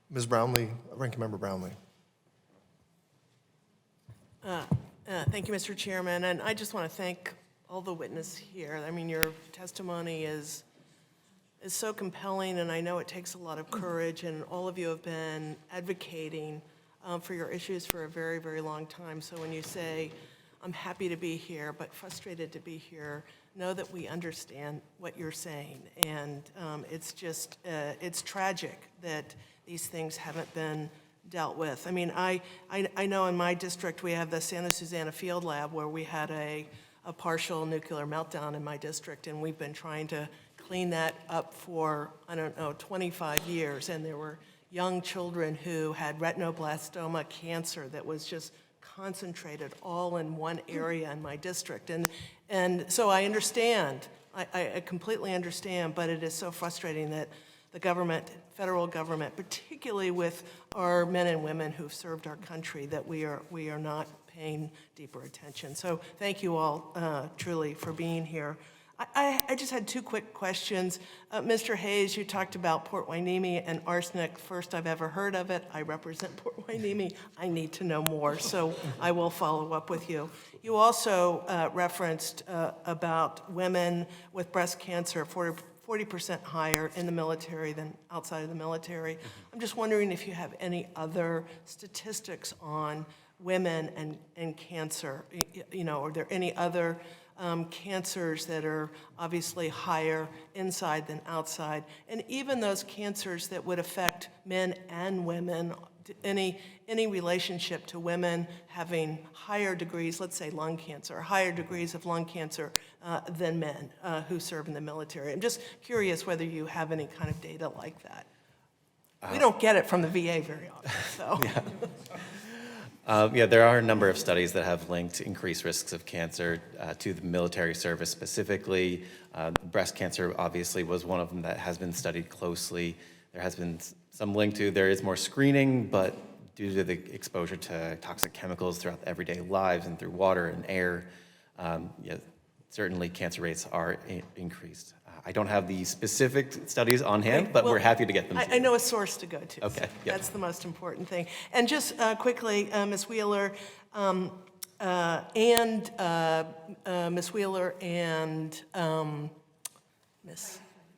Ms. Brownlee, Ranking Member Brownlee. Thank you, Mr. Chairman, and I just want to thank all the witnesses here. I mean, your testimony is so compelling, and I know it takes a lot of courage, and all of you have been advocating for your issues for a very, very long time. So when you say, I'm happy to be here, but frustrated to be here, know that we understand what you're saying. And it's just, it's tragic that these things haven't been dealt with. I mean, I know in my district we have the Santa Susana Field Lab where we had a partial nuclear meltdown in my district, and we've been trying to clean that up for, I don't know, 25 years. And there were young children who had retinoblastoma cancer that was just concentrated all in one area in my district. And so I understand, I completely understand, but it is so frustrating that the government, federal government, particularly with our men and women who've served our country, that we are not paying deeper attention. So thank you all truly for being here. I just had 2 quick questions. Mr. Hayes, you talked about Port Hueneme and arsenic. First I've ever heard of it. I represent Port Hueneme. I need to know more, so I will follow up with you. You also referenced about women with breast cancer, 40% higher in the military than outside of the military. I'm just wondering if you have any other statistics on women and cancer. You know, are there any other cancers that are obviously higher inside than outside? And even those cancers that would affect men and women, any relationship to women having higher degrees, let's say lung cancer, or higher degrees of lung cancer than men who serve in the military. I'm just curious whether you have any kind of data like that. We don't get it from the VA very often, so. Yeah, there are a number of studies that have linked increased risks of cancer to the military service specifically. Breast cancer obviously was one of them that has been studied closely. There has been some link to, there is more screening, but due to the exposure to toxic chemicals throughout everyday lives and through water and air, yeah, certainly cancer rates are increased. I don't have the specific studies on hand, but we're happy to get them. I know a source to go to. Okay, So yep. that's the most important thing. And just quickly, Ms. Wheeler, Ms. Wheeler and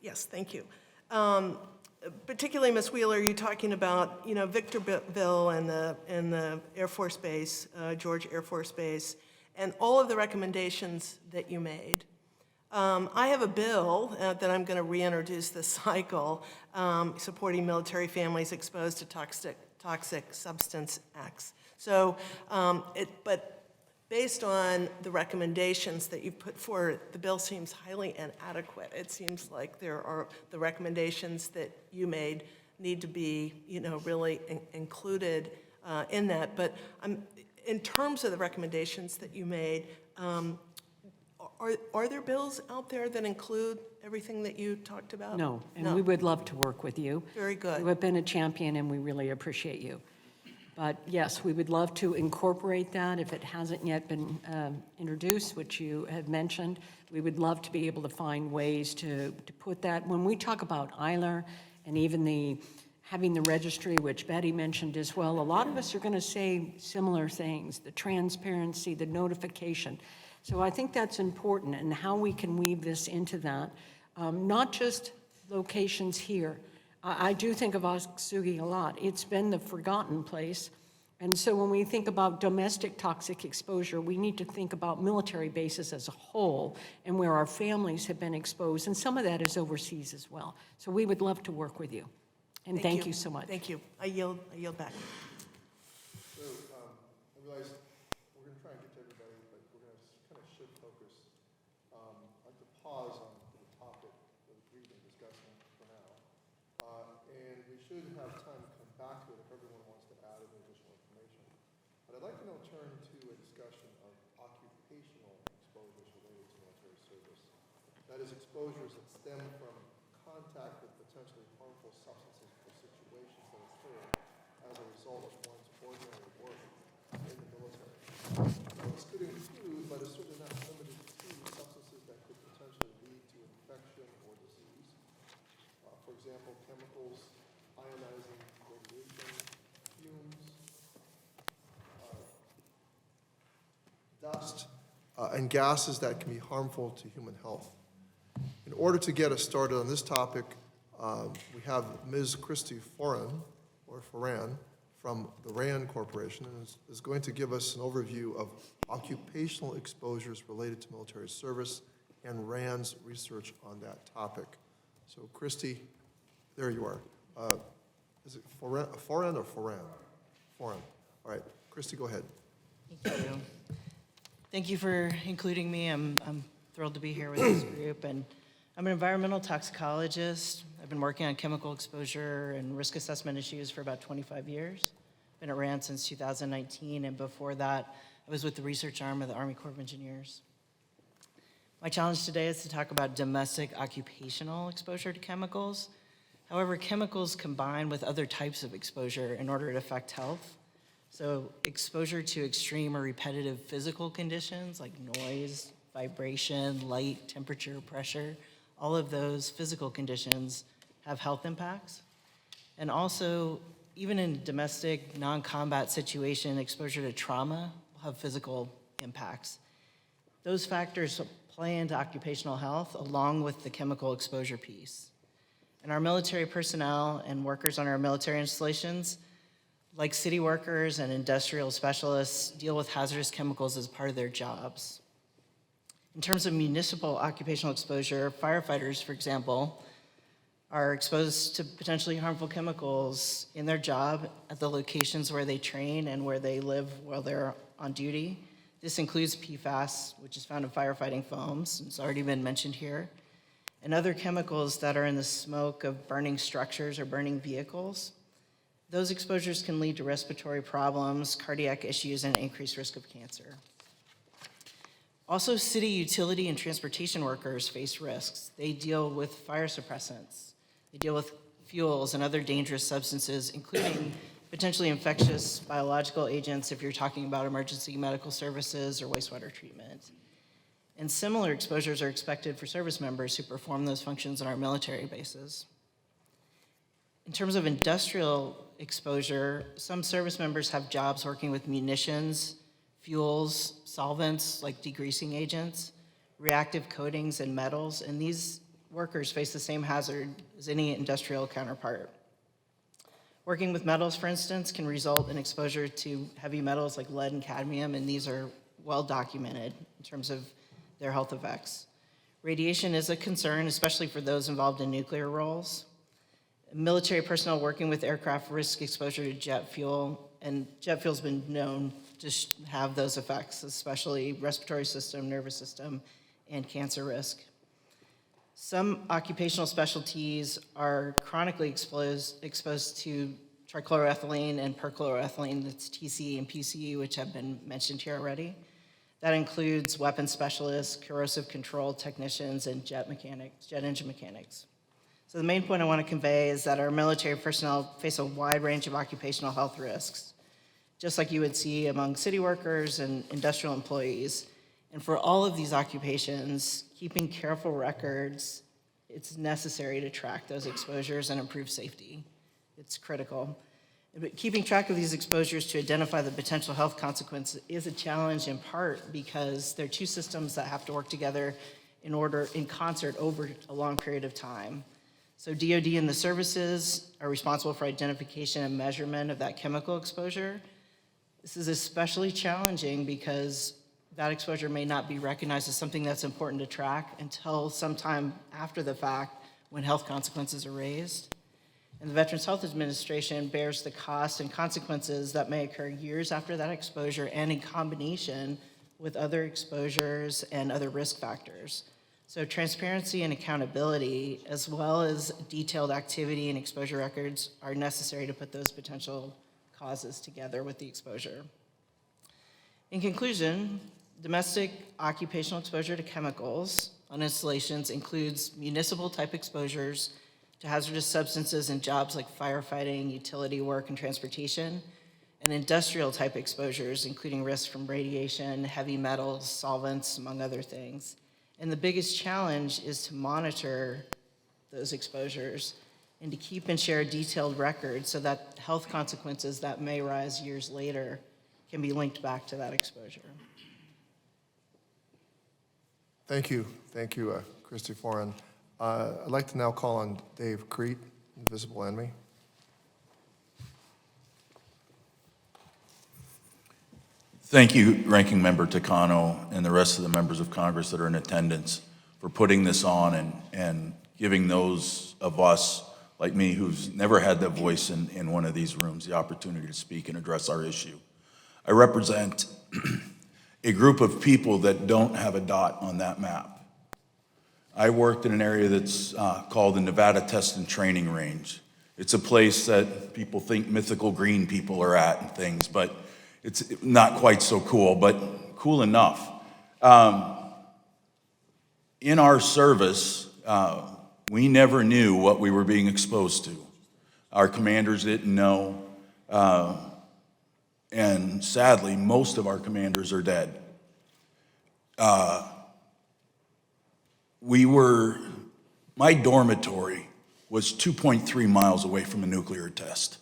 yes, thank you. Particularly, Ms. Wheeler, you're talking about, you know, Victorville and the Air Force Base, George Air Force Base, and all of the recommendations that you made. I have a bill that I'm going to reintroduce this cycle, supporting military families exposed to toxic substance acts. So, but based on the recommendations that you put forward, the bill seems highly inadequate. It seems like there are the recommendations that you made need to be, you know, really included in that. But in terms of the recommendations that you made, are there bills out there that include everything that you talked about? No, and we would love to work with you. Very good. You have been a champion, and we really appreciate you. But yes, we would love to incorporate that if it hasn't yet been introduced, which you have mentioned. We would love to be able to find ways to put that. When we talk about EILER and even having the registry, which Betty mentioned as well, a lot of us are going to say similar things, the transparency, the notification. So I think that's important, and how we can weave this into that. Not just locations here. I do think of Atsugi a lot. It's been the forgotten place. And so when we think about domestic toxic exposure, we need to think about military bases as a whole and where our families have been exposed. And some of that is overseas as well. So we would love to work with you. And thank you so much. Thank you. I yield back. So, I realize we're going to try and get to everybody, but we're going to kind of shift focus. I'd like to pause on the topic that we've been discussing for now. And we should have time to come back to it if everyone wants to add any additional information. But I'd like to now turn to a discussion of occupational exposures related to military service. That is, exposures that stem from contact with potentially harmful substances or situations that occur as a result of one's ordinary work in the military. Now, this could include, but is certainly not limited to, substances that could potentially lead to infection or disease. For example, chemicals, ionizing radiation, fumes, dust, and gases that can be harmful to human health. In order to get us started on this topic, we have Ms. Christy Foran from the RAND Corporation, and is going to give us an overview of occupational exposures related to military service and RAND's research on that topic. So Christy, there you are. Is it Foran or Foran? Foran. All right, Christy, go ahead. Thank you. Thank you for including me. I'm thrilled to be here with this group. And I'm an environmental toxicologist. I've been working on chemical exposure and risk assessment issues for about 25 years. Been at RAND since 2019, and before that, I was with the research arm of the Army Corps of Engineers. My challenge today is to talk about domestic occupational exposure to chemicals. However, chemicals combine with other types of exposure in order to affect health. So exposure to extreme or repetitive physical conditions like noise, vibration, light, temperature, pressure, all of those physical conditions have health impacts. And also, even in domestic, non-combat situation, exposure to trauma will have physical impacts. Those factors play into occupational health along with the chemical exposure piece. And our military personnel and workers on our military installations, like city workers and industrial specialists, deal with hazardous chemicals as part of their jobs. In terms of municipal occupational exposure, firefighters, for example, are exposed to potentially harmful chemicals in their job at the locations where they train and where they live while they're on duty. This includes PFAS, which is found in firefighting foams, it's already been mentioned here, and other chemicals that are in the smoke of burning structures or burning vehicles. Those exposures can lead to respiratory problems, cardiac issues, and increased risk of cancer. Also, city utility and transportation workers face risks. They deal with fire suppressants. They deal with fuels and other dangerous substances, including potentially infectious biological agents if you're talking about emergency medical services or wastewater treatment. And similar exposures are expected for service members who perform those functions on our military bases. In terms of industrial exposure, some service members have jobs working with munitions, fuels, solvents like degreasing agents, reactive coatings, and metals, and these workers face the same hazard as any industrial counterpart. Working with metals, for instance, can result in exposure to heavy metals like lead and cadmium, and these are well documented in terms of their health effects. Radiation is a concern, especially for those involved in nuclear roles. Military personnel working with aircraft risk exposure to jet fuel, and jet fuel's been known to have those effects, especially respiratory system, nervous system, and cancer risk. Some occupational specialties are chronically exposed to trichloroethylene and perchloroethylene, that's TCE and PCE, which have been mentioned here already. That includes weapons specialists, corrosive control technicians, and jet engine mechanics. So the main point I want to convey is that our military personnel face a wide range of occupational health risks, just like you would see among city workers and industrial employees. And for all of these occupations, keeping careful records, it's necessary to track those exposures and improve safety. It's critical. But keeping track of these exposures to identify the potential health consequences is a challenge in part because they're two systems that have to work together in concert over a long period of time. So DoD and the services are responsible for identification and measurement of that chemical exposure. This is especially challenging because that exposure may not be recognized as something that's important to track until sometime after the fact when health consequences are raised. And the Veterans Health Administration bears the costs and consequences that may occur years after that exposure and in combination with other exposures and other risk factors. So transparency and accountability, as well as detailed activity and exposure records, are necessary to put those potential causes together with the exposure. In conclusion, domestic occupational exposure to chemicals on installations includes municipal type exposures to hazardous substances in jobs like firefighting, utility work, and transportation, and industrial type exposures, including risks from radiation, heavy metals, solvents, among other things. And the biggest challenge is to monitor those exposures and to keep and share a detailed record so that health consequences that may arise years later can be linked back to that exposure. Thank you, Christy Foran. I'd like to now call on Dave Crete, Invisible Enemy. Thank you, Ranking Member Takano, and the rest of the members of Congress that are in attendance for putting this on and giving those of us, like me, who's never had that voice in one of these rooms, the opportunity to speak and address our issue. I represent a group of people that don't have a dot on that map. I worked in an area that's called the Nevada Test and Training Range. It's a place that people think mythical green people are at and things, but it's not quite so cool, but cool enough. In our service, we never knew what we were being exposed to. Our commanders didn't know, and sadly, most of our commanders are dead. My dormitory was 2.3 miles away from a nuclear test.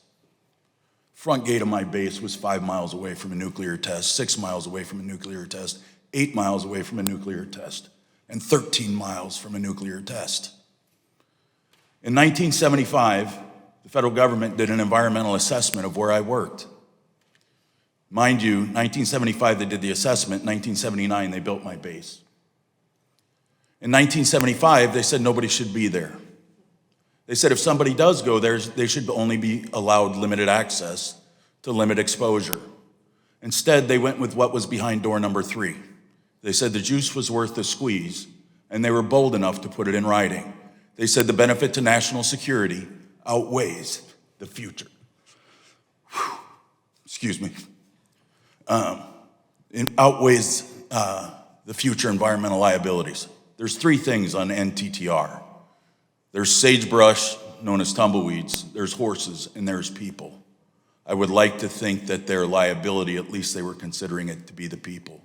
Front gate of my base was 5 miles away from a nuclear test, 6 miles away from a nuclear test, 8 miles away from a nuclear test, and 13 miles from a nuclear test. In 1975, the federal government did an environmental assessment of where I worked. Mind you, 1975 they did the assessment, 1979 they built my base. In 1975, they said nobody should be there. They said if somebody does go there, they should only be allowed limited access to limit exposure. Instead, they went with what was behind door number 3. They said the juice was worth the squeeze, and they were bold enough to put it in writing. They said the benefit to national security outweighs the future. Excuse me. It outweighs the future environmental liabilities. There's 3 things on NTTR. There's sagebrush, known as tumbleweeds, there's horses, and there's people. I would like to think that their liability, at least they were considering it to be the people.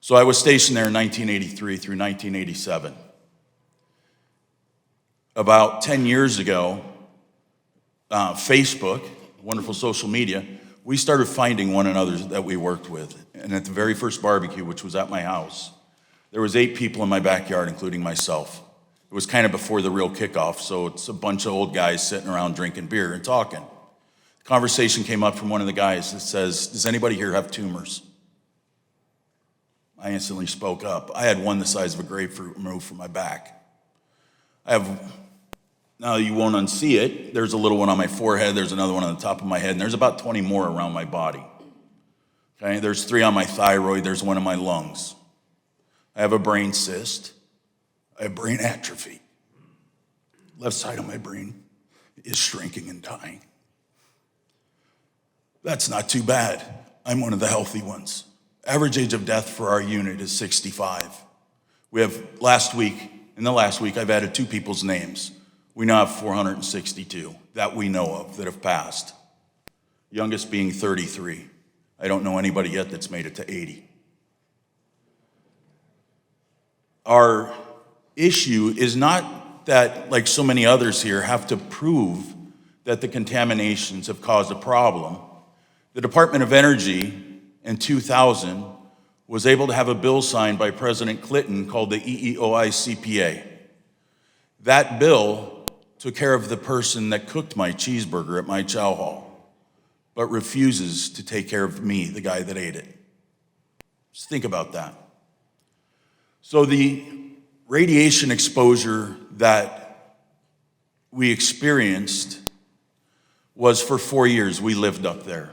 So I was stationed there in 1983 through 1987. About 10 years ago, Facebook, wonderful social media, we started finding one another that we worked with. And at the very first barbecue, which was at my house, there was 8 people in my backyard, including myself. It was kind of before the real kickoff, so it's a bunch of old guys sitting around drinking beer and talking. The conversation came up from one of the guys that says, does anybody here have tumors? I instantly spoke up. I had one the size of a grapefruit removed from my back. Now you won't unsee it. There's a little one on my forehead, there's another one on the top of my head, and there's about 20 more around my body. Okay, there's 3 on my thyroid, there's 1 in my lungs. I have a brain cyst. I have brain atrophy. Left side of my brain is shrinking and dying. That's not too bad. I'm one of the healthy ones. Average age of death for our unit is 65. In the last week, I've added 2 people's names. We now have 462 that we know of that have passed. Youngest being 33. I don't know anybody yet that's made it to 80. Our issue is not that, like so many others here, have to prove that the contaminations have caused a problem. The Department of Energy in 2000 was able to have a bill signed by President Clinton called the EEOI CPA. That bill took care of the person that cooked my cheeseburger at my chow hall, but refuses to take care of me, the guy that ate it. Just think about that. So the radiation exposure that we experienced was for 4 years. We lived up there.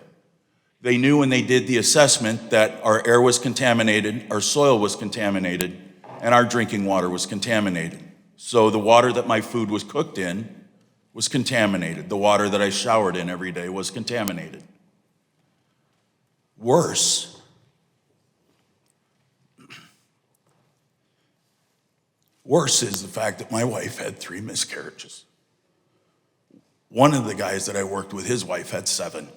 They knew when they did the assessment that our air was contaminated, our soil was contaminated, and our drinking water was contaminated. So the water that my food was cooked in was contaminated. The water that I showered in every day was contaminated. Worse, is the fact that my wife had 3 miscarriages. One of the guys that I worked with, his wife had 7.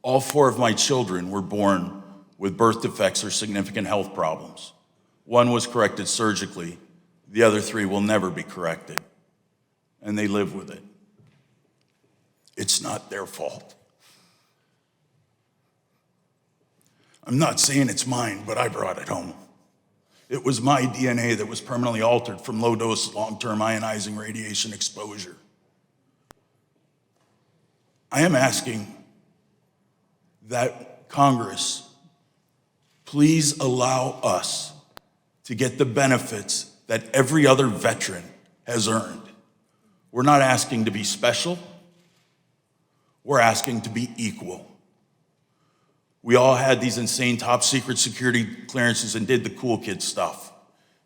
All 4 of my children were born with birth defects or significant health problems. 1 was corrected surgically. The other 3 will never be corrected. And they live with it. It's not their fault. I'm not saying it's mine, but I brought it home. It was my DNA that was permanently altered from low-dose, long-term ionizing radiation exposure. I am asking that Congress please allow us to get the benefits that every other veteran has earned. We're not asking to be special. We're asking to be equal. We all had these insane top secret security clearances and did the cool kid stuff.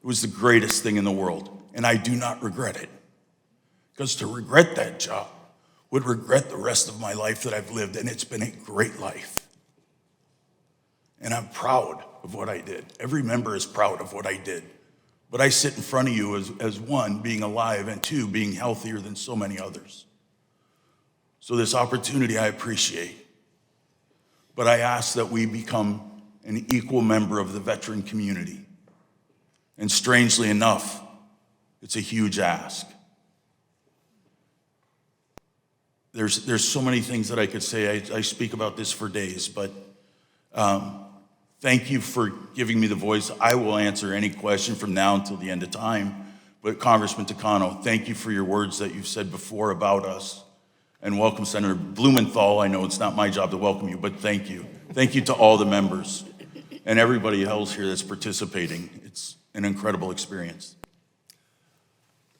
It was the greatest thing in the world, and I do not regret it. Because to regret that job would regret the rest of my life that I've lived, and it's been a great life. And I'm proud of what I did. Every member is proud of what I did. But I sit in front of you as 1, being alive, and 2, being healthier than so many others. So this opportunity I appreciate. But I ask that we become an equal member of the veteran community. And strangely enough, it's a huge ask. There's so many things that I could say. I speak about this for days, but thank you for giving me the voice. I will answer any question from now until the end of time. But Congressman Takano, thank you for your words that you've said before about us. And welcome Senator Blumenthal. I know it's not my job to welcome you, but thank you. Thank you to all the members and everybody else here that's participating. It's an incredible experience.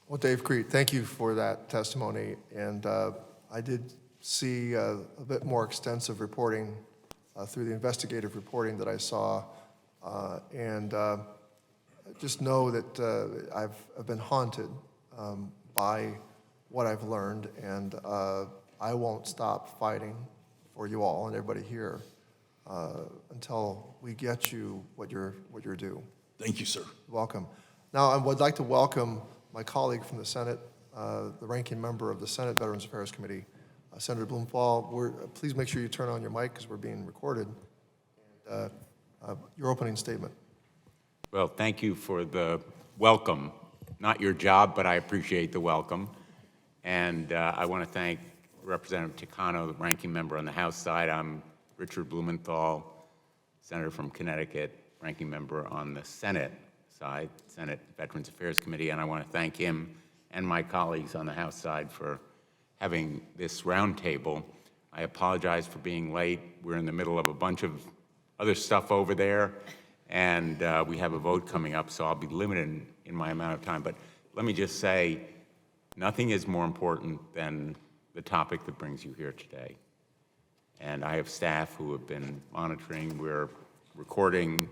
Well, Dave Crete, thank you for that testimony. And I did see a bit more extensive reporting through the investigative reporting that I saw. And just know that I've been haunted by what I've learned, and I won't stop fighting for you all and everybody here until we get you what you're due. Thank you, sir. Welcome. Now, I would like to welcome my colleague from the Senate, the ranking member of the Senate Veterans Affairs Committee, Senator Blumenthal. Please make sure you turn on your mic because we're being recorded. Your opening statement. Well, thank you for the welcome. Not your job, but I appreciate the welcome. And I want to thank Representative Takano, the ranking member on the House side. I'm Richard Blumenthal, senator from Connecticut, ranking member on the Senate side, Senate Veterans Affairs Committee, and I want to thank him and my colleagues on the House side for having this roundtable. I apologize for being late. We're in the middle of a bunch of other stuff over there, and we have a vote coming up, so I'll be limited in my amount of time. But let me just say, nothing is more important than the topic that brings you here today. And I have staff who have been monitoring. We're recording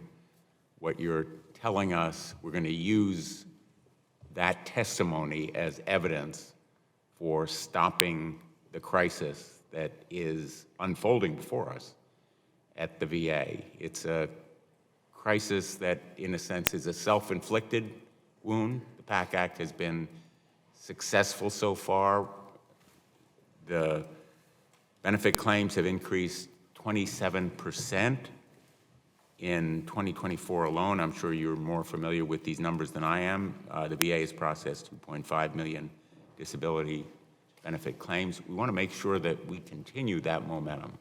what you're telling us. We're going to use that testimony as evidence for stopping the crisis that is unfolding before us at the VA. It's a crisis that, in a sense, is a self-inflicted wound. The PACT Act has been successful so far. The benefit claims have increased 27% in 2024 alone. I'm sure you're more familiar with these numbers than I am. The VA has processed 2.5 million disability benefit claims. We want to make sure that we continue that momentum.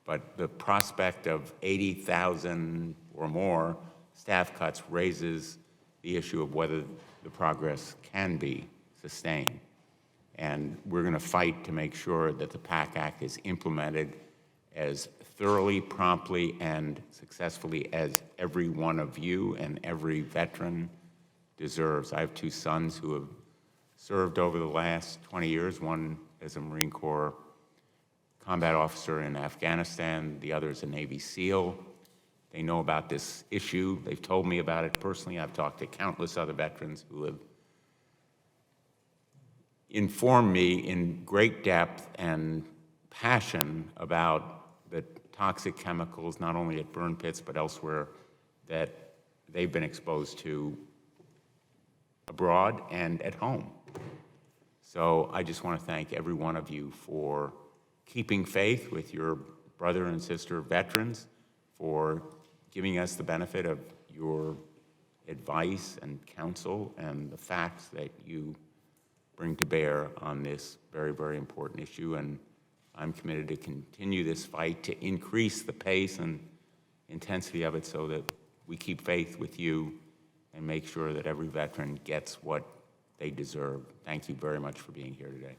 But the prospect of 80,000 or more staff cuts raises the issue of whether the progress can be sustain. And we're going to fight to make sure that the PACT Act is implemented as thoroughly, promptly, and successfully as every one of you and every veteran deserves. I have two sons who have served over the last 20 years, one as a Marine Corps combat officer in Afghanistan, the other is a Navy SEAL. They know about this issue. They've told me about it personally. I've talked to countless other veterans who have informed me in great depth and passion about the toxic chemicals, not only at burn pits, but elsewhere, that they've been exposed to abroad and at home. So I just want to thank every one of you for keeping faith with your brother and sister veterans, for giving us the benefit of your advice and counsel and the facts that you bring to bear on this very, very important issue. And I'm committed to continue this fight to increase the pace and intensity of it so that we keep faith with you and make sure that every veteran gets what they deserve. Thank you very much for being here today.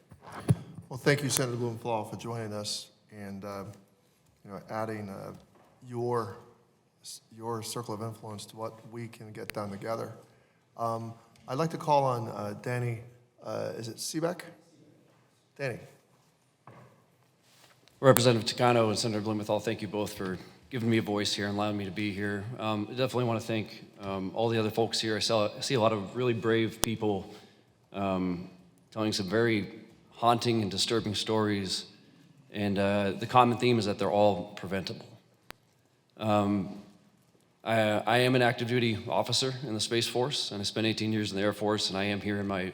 Well, thank you, Senator Blumenthal, for joining us and adding your circle of influence to what we can get done together. I'd like to call on Danny. Is it Seebeck? Danny. Representative Takano and Senator Blumenthal, thank you both for giving me a voice here and allowing me to be here. I definitely want to thank all the other folks here. I see a lot of really brave people telling some very haunting and disturbing stories, and the common theme is that they're all preventable. I am an active duty officer in the Space Force, and I spent 18 years in the Air Force, and I am here in my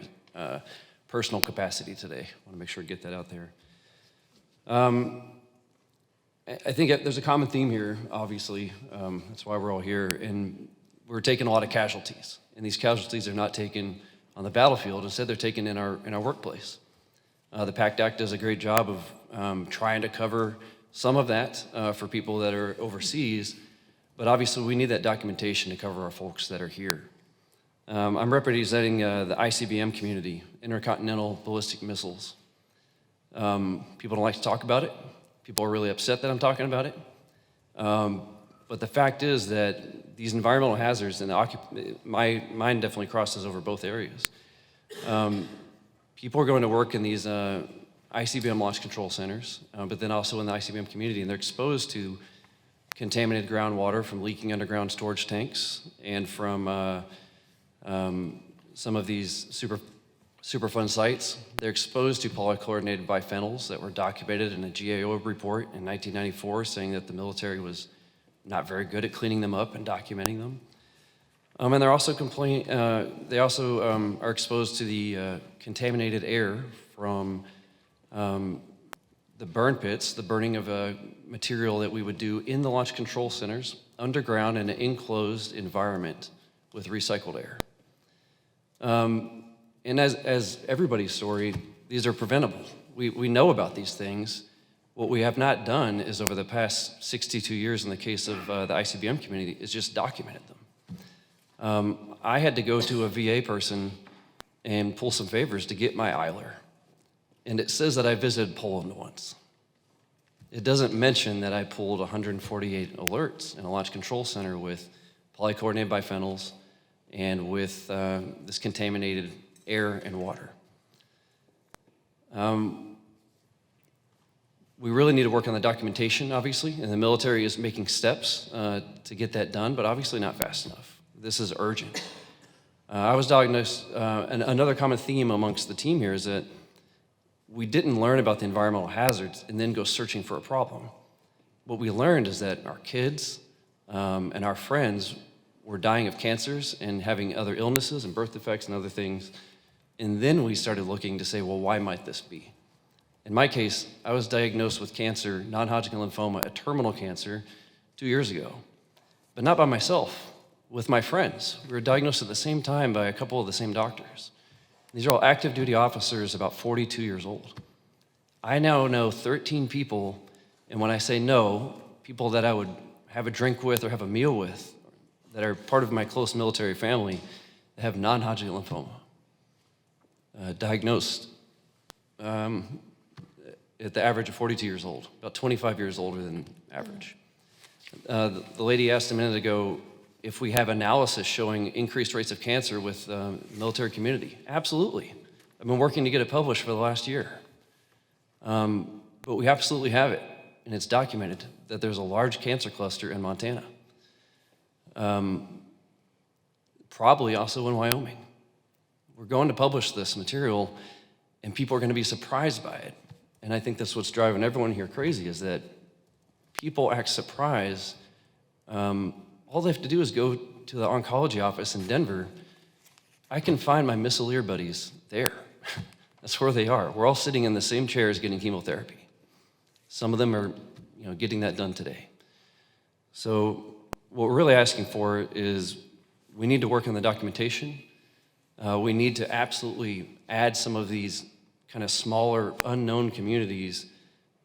personal capacity today. I want to make sure to get that out there. I think there's a common theme here, obviously. That's why we're all here, and we're taking a lot of casualties, and these casualties are not taken on the battlefield. Instead, they're taken in our workplace. The PACT Act does a great job of trying to cover some of that for people that are overseas, but obviously we need that documentation to cover our folks that are here. I'm representing the ICBM community, intercontinental ballistic missiles. People don't like to talk about it. People are really upset that I'm talking about it. But the fact is that these environmental hazards, and my mind definitely crosses over both areas. People are going to work in these ICBM launch control centers, but then also in the ICBM community, and they're exposed to contaminated groundwater from leaking underground storage tanks and from some of these Superfund sites. They're exposed to polychlorinated biphenyls that were documented in a GAO report in 1994 saying that the military was not very good at cleaning them up and documenting them. And they're also are exposed to the contaminated air from the burn pits, the burning of material that we would do in the launch control centers, underground in an enclosed environment with recycled air. And as everybody's story, these are preventable. We know about these things. What we have not done is over the past 62 years in the case of the ICBM community is just documented them. I had to go to a VA person and pull some favors to get my ILR. And it says that I visited Poland once. It doesn't mention that I pulled 148 alerts in a launch control center with polychlorinated biphenyls and with this contaminated air and water. We really need to work on the documentation, obviously, and the military is making steps to get that done, but obviously not fast enough. This is urgent. I was diagnosed, and another common theme amongst the team here is that we didn't learn about the environmental hazards and then go searching for a problem. What we learned is that our kids and our friends were dying of cancers and having other illnesses and birth defects and other things. And then we started looking to say, well, why might this be? In my case, I was diagnosed with cancer, non-Hodgkin lymphoma, a terminal cancer, 2 years ago. But not by myself, with my friends. We were diagnosed at the same time by a couple of the same doctors. These are all active duty officers, about 42 years old. I now know 13 people, and when I say no, people that I would have a drink with or have a meal with, that are part of my close military family, that have non-Hodgkin lymphoma. diagnosed at the average of 42 years old, about 25 years older than average. The lady asked a minute ago if we have analysis showing increased rates of cancer with the military community. Absolutely. I've been working to get it published for the last year. But we absolutely have it, and it's documented that there's a large cancer cluster in Montana. Probably also in Wyoming. We're going to publish this material, and people are going to be surprised by it. And I think that's what's driving everyone here crazy, is that people act surprised. All they have to do is go to the oncology office in Denver. I can find my missileer buddies there. That's where they are. We're all sitting in the same chairs getting chemotherapy. Some of them are, getting that done today. So what we're really asking for is we need to work on the documentation. We need to absolutely add some of these kind of smaller, unknown communities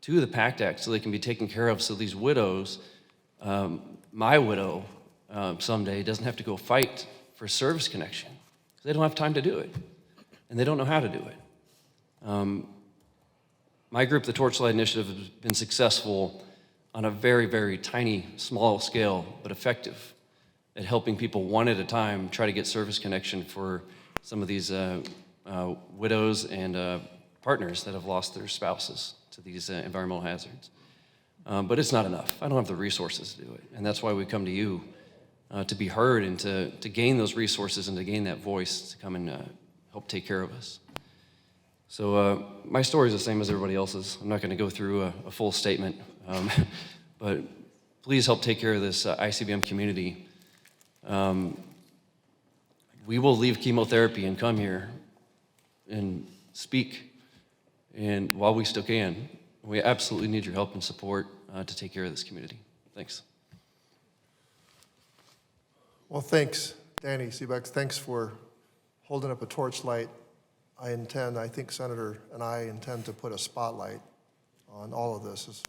to the PACT Act so they can be taken care of, so these widows, my widow someday doesn't have to go fight for service connection. They don't have time to do it, and they don't know how to do it. My group, the Torchlight Initiative, has been successful on a very, very tiny, small scale, but effective at helping people one at a time try to get service connection for some of these widows and partners that have lost their spouses to these environmental hazards. But it's not enough. I don't have the resources to do it. And that's why we come to you to be heard and to gain those resources and to gain that voice to come and help take care of us. So my story is the same as everybody else's. I'm not going to go through a full statement, but please help take care of this ICBM community. We will leave chemotherapy and come here and speak, and while we still can. We absolutely need your help and support to take care of this community. Thanks. Well, thanks, Danny Seebeck. Thanks for holding up a torchlight. I think Senator and I intend to put a spotlight on all of this as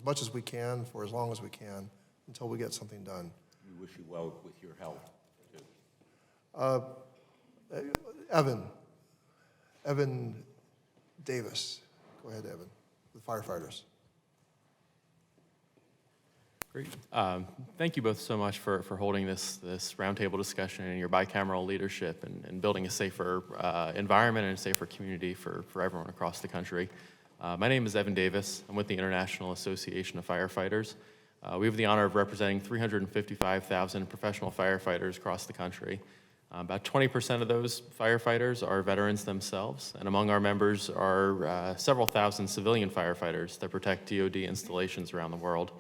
much as we can, for as long as we can, until we get something done. We wish you well with your help. Evan Davis. Go ahead, Evan, with firefighters. Great. Thank you both so much for holding this roundtable discussion and your bicameral leadership and building a safer environment and a safer community for everyone across the country. My name is Evan Davis. I'm with the International Association of Firefighters. We have the honor of representing 355,000 professional firefighters across the country. About 20% of those firefighters are veterans themselves, and among our members are several thousand civilian firefighters that protect DoD installations around the world.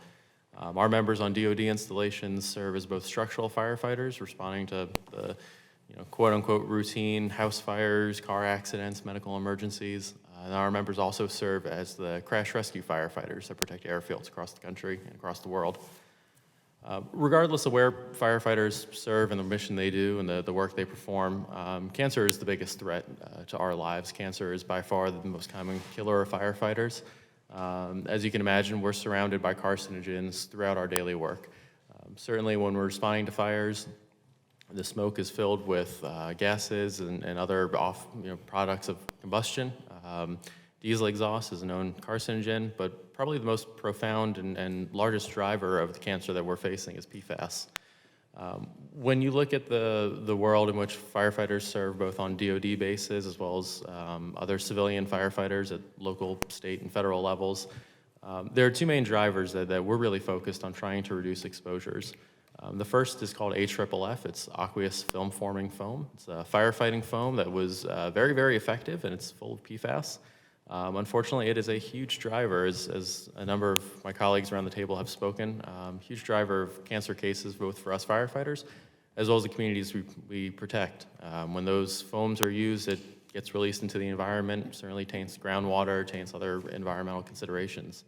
Our members on DoD installations serve as both structural firefighters, responding to the quote-unquote routine house fires, car accidents, medical emergencies. And our members also serve as the crash rescue firefighters that protect airfields across the country and across the world. Regardless of where firefighters serve and the mission they do and the work they perform, cancer is the biggest threat to our lives. Cancer is by far the most common killer of firefighters. As you can imagine, we're surrounded by carcinogens throughout our daily work. Certainly when we're responding to fires, the smoke is filled with gases and other products of combustion. Diesel exhaust is a known carcinogen, but probably the most profound and largest driver of the cancer that we're facing is PFAS. When you look at the world in which firefighters serve both on DoD bases as well as other civilian firefighters at local, state, and federal levels, there are two main drivers that we're really focused on trying to reduce exposures. The first is called AFFF. It's aqueous film forming foam. It's a firefighting foam that was very, very effective, and it's full of PFAS. Unfortunately, it is a huge driver, as a number of my colleagues around the table have spoken, huge driver of cancer cases, both for us firefighters, as well as the communities we protect. When those foams are used, it gets released into the environment, certainly taints groundwater, taints other environmental considerations.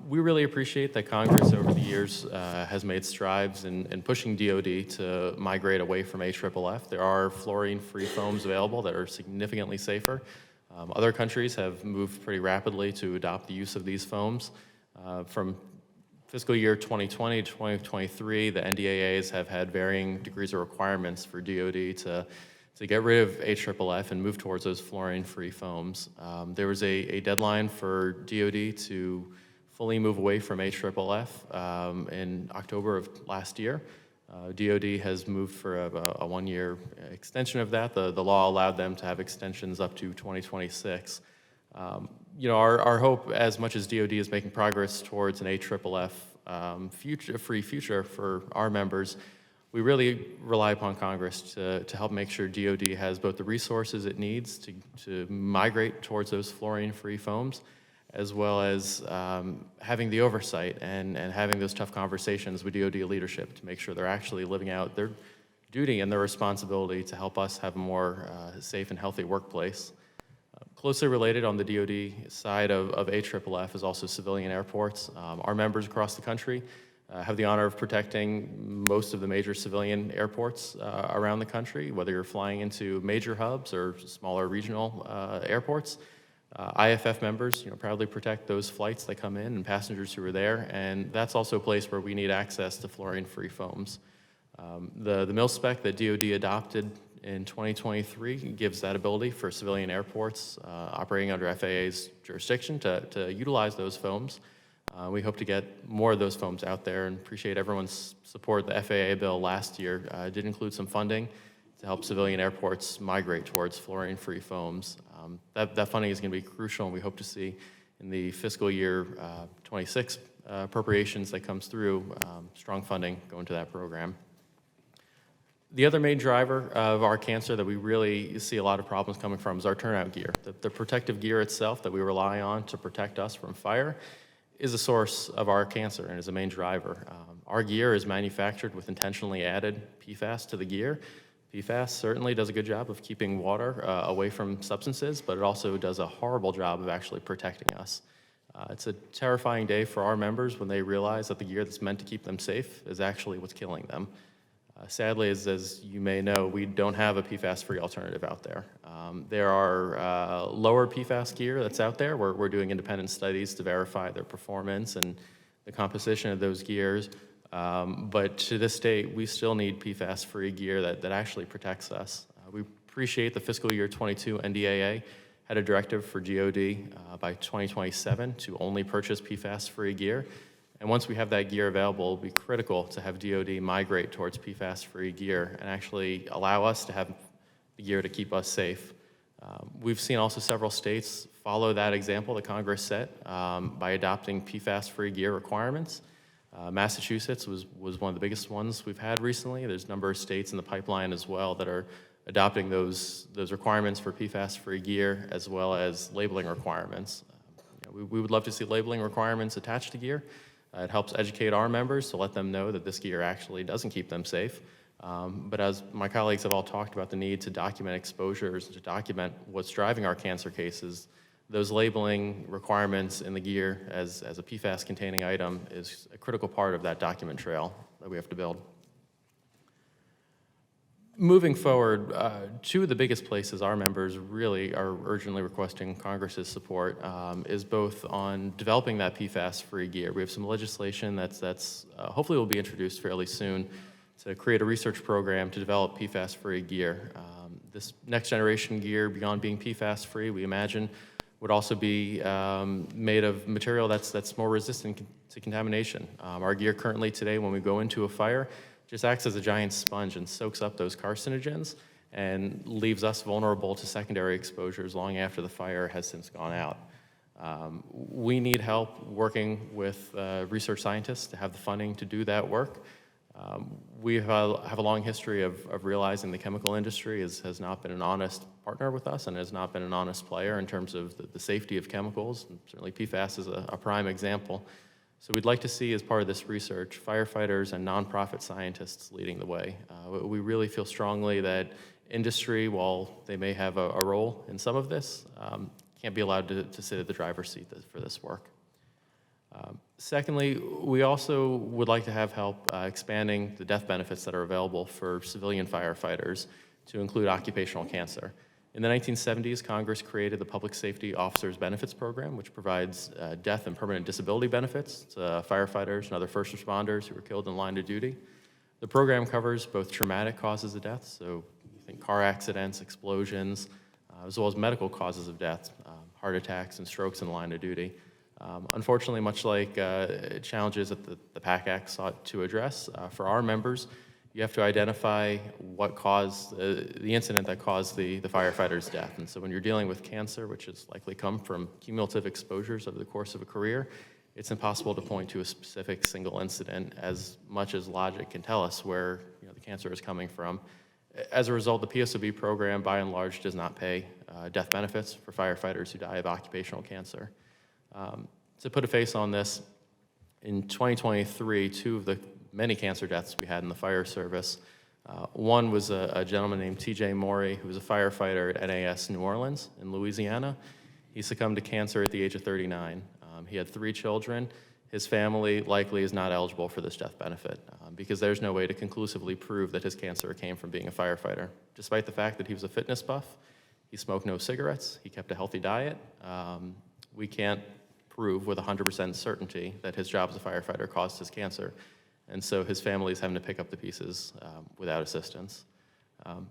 We really appreciate that Congress over the years has made strides in pushing DoD to migrate away from AFFF. There are fluorine-free foams available that are significantly safer. Other countries have moved pretty rapidly to adopt the use of these foams. From fiscal year 2020 to 2023, the NDAAs have had varying degrees of requirements for DoD to to get rid of AFFF and move towards those fluorine-free foams. There was a deadline for DOD to fully move away from AFFF in October of last year. DOD has moved for a one-year extension of that. The law allowed them to have extensions up to 2026. Our hope, as much as DOD is making progress towards an AFFF free future for our members, we really rely upon Congress to help make sure DOD has both the resources it needs to migrate towards those fluorine-free foams, as well as having the oversight and having those tough conversations with DOD leadership to make sure they're actually living out their duty and their responsibility to help us have a more safe and healthy workplace. Closely related on the DOD side of AFFF is also civilian airports. Our members across the country have the honor of protecting most of the major civilian airports around the country, whether you're flying into major hubs or smaller regional airports. IFF members, proudly protect those flights that come in and passengers who are there, and that's also a place where we need access to fluorine-free foams. The mil-spec that DOD adopted in 2023 gives that ability for civilian airports operating under FAA's jurisdiction to utilize those foams. We hope to get more of those foams out there and appreciate everyone's support. The FAA bill last year did include some funding to help civilian airports migrate towards fluorine-free foams. That funding is going to be crucial, and we hope to see in the fiscal year 26 appropriations that comes through, strong funding going to that program. The other main driver of our cancer that we really see a lot of problems coming from is our turnout gear. The protective gear itself that we rely on to protect us from fire is a source of our cancer and is a main driver. Our gear is manufactured with intentionally added PFAS to the gear. PFAS certainly does a good job of keeping water away from substances, but it also does a horrible job of actually protecting us. It's a terrifying day for our members when they realize that the gear that's meant to keep them safe is actually what's killing them. Sadly, as you may know, we don't have a PFAS-free alternative out there. There are lower PFAS gear that's out there. We're doing independent studies to verify their performance and the composition of those gears. But to this date, we still need PFAS-free gear that actually protects us. We appreciate the fiscal year 22 NDAA had a directive for DOD by 2027 to only purchase PFAS-free gear. And once we have that gear available, it'll be critical to have DOD migrate towards PFAS-free gear and actually allow us to have the gear to keep us safe. We've seen also several states follow that example that Congress set by adopting PFAS-free gear requirements. Massachusetts was one of the biggest ones we've had recently. There's a number of states in the pipeline as well that are adopting those requirements for PFAS-free gear, as well as labeling requirements. We would love to see labeling requirements attached to gear. It helps educate our members to let them know that this gear actually doesn't keep them safe. But as my colleagues have all talked about the need to document exposures, to document what's driving our cancer cases, those labeling requirements in the gear as a PFAS-containing item is a critical part of that document trail that we have to build. Moving forward, two of the biggest places our members really are urgently requesting Congress's support is both on developing that PFAS-free gear. We have some legislation that's hopefully will be introduced fairly soon to create a research program to develop PFAS-free gear. This next generation gear, beyond being PFAS-free, we imagine would also be made of material that's more resistant to contamination. Our gear currently today, when we go into a fire, just acts as a giant sponge and soaks up those carcinogens and leaves us vulnerable to secondary exposures long after the fire has since gone out. We need help working with research scientists to have the funding to do that work. We have a long history of realizing the chemical industry has not been an honest partner with us and has not been an honest player in terms of the safety of chemicals. And certainly PFAS is a prime example. So we'd like to see, as part of this research, firefighters and nonprofit scientists leading the way. We really feel strongly that industry, while they may have a role in some of this, can't be allowed to sit at the driver's seat for this work. Secondly, we also would like to have help expanding the death benefits that are available for civilian firefighters to include occupational cancer. In the 1970s, Congress created the Public Safety Officers Benefits Program, which provides death and permanent disability benefits to firefighters and other first responders who were killed in line of duty. The program covers both traumatic causes of death, so you think car accidents, explosions, as well as medical causes of death, heart attacks and strokes in the line of duty. Unfortunately, much like challenges that the PACT Act sought to address, for our members, you have to identify what caused the incident that caused the firefighter's death. And so when you're dealing with cancer, which has likely come from cumulative exposures over the course of a career, it's impossible to point to a specific single incident as much as logic can tell us where the cancer is coming from. As a result, the PSOB program, by and large, does not pay death benefits for firefighters who die of occupational cancer. To put a face on this, in 2023, 2 of the many cancer deaths we had in the fire service, one was a gentleman named T.J. Morey, who was a firefighter at NAS New Orleans in Louisiana. He succumbed to cancer at the age of 39. He had 3 children. His family likely is not eligible for this death benefit because there's no way to conclusively prove that his cancer came from being a firefighter. Despite the fact that he was a fitness buff, he smoked no cigarettes, he kept a healthy diet, we can't prove with 100% certainty that his job as a firefighter caused his cancer. And so his family is having to pick up the pieces without assistance.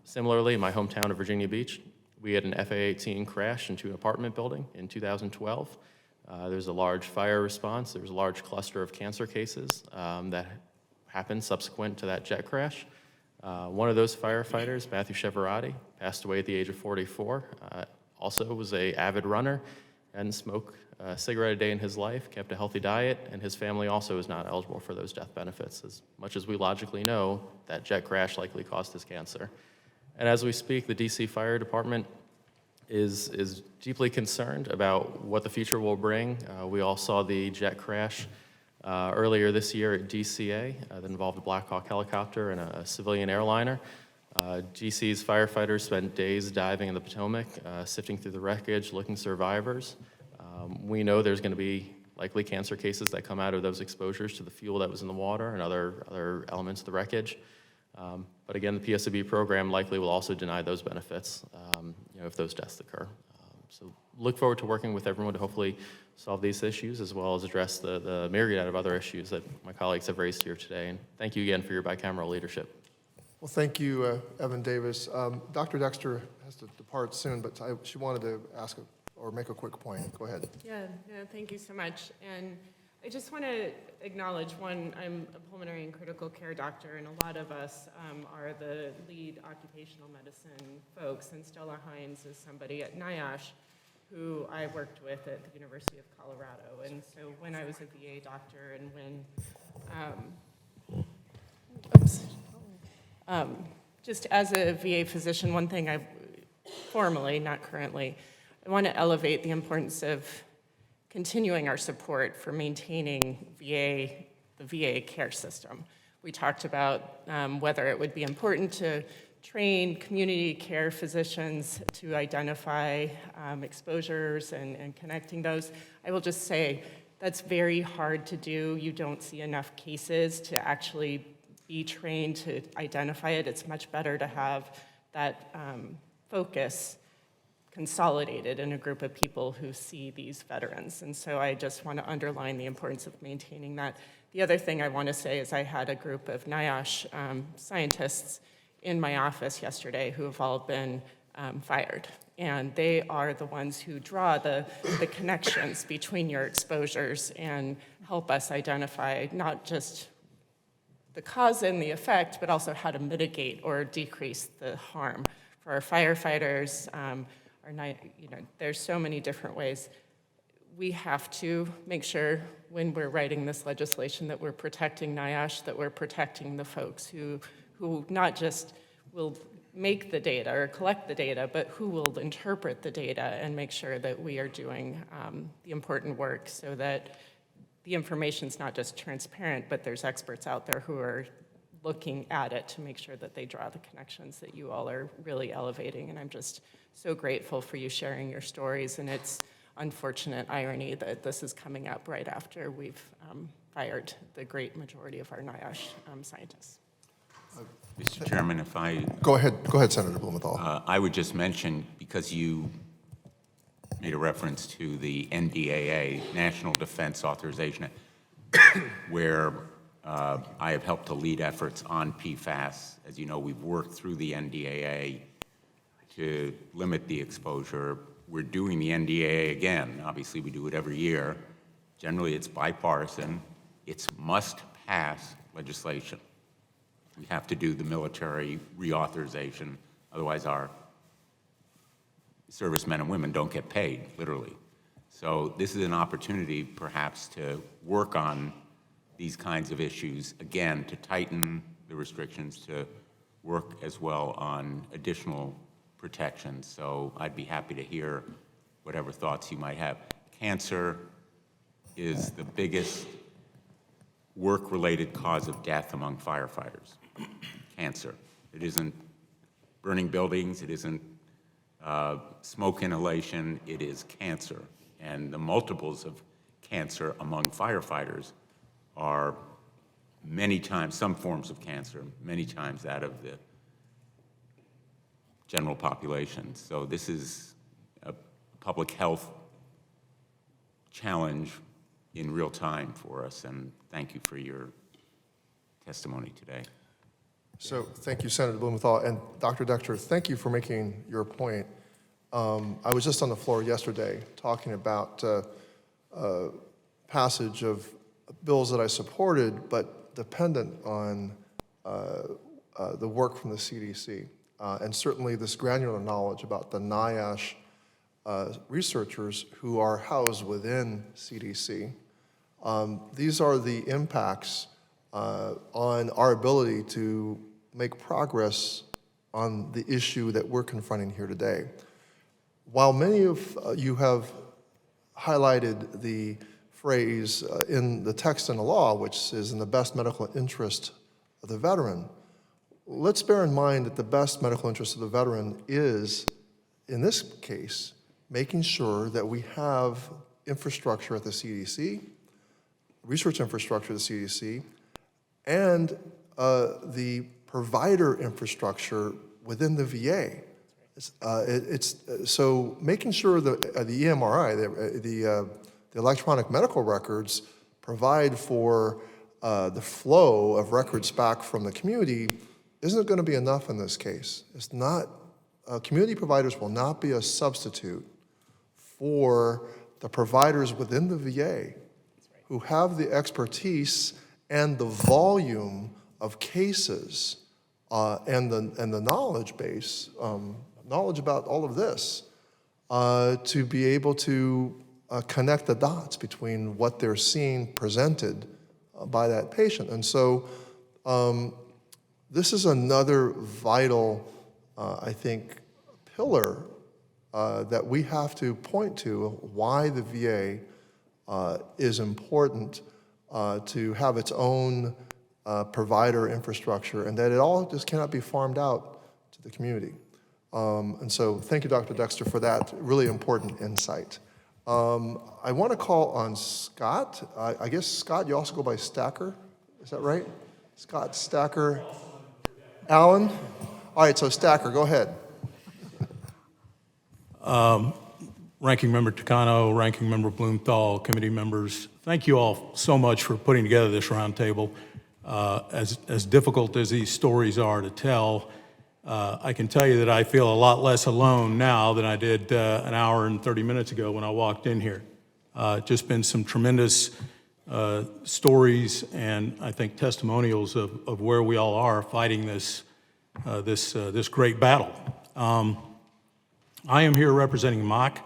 Similarly, in my hometown of Virginia Beach, we had an FA-18 crash into an apartment building in 2012. There was a large fire response. There was a large cluster of cancer cases that happened subsequent to that jet crash. One of those firefighters, Matthew Cheverati, passed away at the age of 44. Also was an avid runner, hadn't smoked a cigarette a day in his life, kept a healthy diet, and his family also is not eligible for those death benefits. As much as we logically know, that jet crash likely caused his cancer. And as we speak, the DC Fire Department is deeply concerned about what the future will bring. We all saw the jet crash earlier this year at DCA that involved a Black Hawk helicopter and a civilian airliner. DC's firefighters spent days diving in the Potomac, sifting through the wreckage, looking for survivors. We know there's going to be likely cancer cases that come out of those exposures to the fuel that was in the water and other elements of the wreckage. But again, the PSOB program likely will also deny those benefits if those deaths occur. So look forward to working with everyone to hopefully solve these issues as well as address the myriad of other issues that my colleagues have raised here today. And thank you again for your bicameral leadership. Well, thank you, Evan Davis. Dr. Dexter has to depart soon, but she wanted to ask or make a quick point. Go ahead. Yeah, thank you so much. And I just want to acknowledge, one, I'm a pulmonary and critical care doctor, and a lot of us are the lead occupational medicine folks, and Stella Hines is somebody at NIOSH who I worked with at the University of Colorado. And so when I was a VA doctor and when, just as a VA physician, one thing I formally, not currently, I want to elevate the importance of continuing our support for maintaining the VA care system. We talked about whether it would be important to train community care physicians to identify exposures and connecting those. I will just say that's very hard to do. You don't see enough cases to actually be trained to identify it. It's much better to have that focus consolidated in a group of people who see these veterans. And so I just want to underline the importance of maintaining that. The other thing I want to say is I had a group of NIOSH scientists in my office yesterday who have all been fired. And they are the ones who draw the connections between your exposures and help us identify not just the cause and the effect, but also how to mitigate or decrease the harm. For our firefighters, there's so many different ways. We have to make sure when we're writing this legislation that we're protecting NIOSH, that we're protecting the folks who not just will make the data or collect the data, but who will interpret the data and make sure that we are doing the important work so that the information's not just transparent, but there's experts out there who are looking at it to make sure that they draw the connections that you all are really elevating. And I'm just so grateful for you sharing your stories. And it's unfortunate irony that this is coming up right after we've fired the great majority of our NIOSH scientists. Mr. Chairman, if I... Go ahead, Senator Blumenthal. I would just mention, because you made a reference to the NDAA, National Defense Authorization Act, where I have helped to lead efforts on PFAS. As you know, we've worked through the NDAA to limit the exposure. We're doing the NDAA again. Obviously, we do it every year. Generally, it's bipartisan. It's must-pass legislation. We have to do the military reauthorization, otherwise our servicemen and women don't get paid, literally. So this is an opportunity, perhaps, to work on these kinds of issues, again, to tighten the restrictions, to work as well on additional protections. So I'd be happy to hear whatever thoughts you might have. Cancer is the biggest work-related cause of death among firefighters. Cancer. It isn't burning buildings, it isn't smoke inhalation, it is cancer. And the multiples of cancer among firefighters are many times, some forms of cancer, many times that of the general population. So this is a public health challenge in real time for us, and thank you for your testimony today. So thank you, Senator Blumenthal. And Dr. Dexter, thank you for making your point. I was just on the floor yesterday talking about passage of bills that I supported, but dependent on the work from the CDC. And certainly this granular knowledge about the NIOSH researchers who are housed within CDC. These are the impacts on our ability to make progress on the issue that we're confronting here today. While many of you have highlighted the phrase in the text in the law, which is in the best medical interest of the veteran, let's bear in mind that the best medical interest of the veteran is, in this case, making sure that we have infrastructure at the CDC, research infrastructure at the CDC, and the provider infrastructure within the VA. So making sure that the EMRI, the electronic medical records, provide for the flow of records back from the community isn't going to be enough in this case. It's not, community providers will not be a substitute for the providers within the VA who have the expertise and the volume of cases and the knowledge base, knowledge about all of this, to be able to connect the dots between what they're seeing presented by that patient. And so this is another vital, I think, pillar that we have to point to why the VA is important to have its own provider infrastructure, and that it all just cannot be farmed out to the community. And so thank you, Dr. Dexter, for that really important insight. I want to call on Scott. I guess, Scott, you also go by Stacker. Is that right? Scott Stacker. Alan? All right, so Stacker, go ahead. Ranking Member Takano, Ranking Member Blumenthal, committee members, thank you all so much for putting together this roundtable. As difficult as these stories are to tell, I can tell you that I feel a lot less alone now than I did an hour and 30 minutes ago when I walked in here. Just been some tremendous stories and I think testimonials of where we all are fighting this great battle. I am here representing MACT,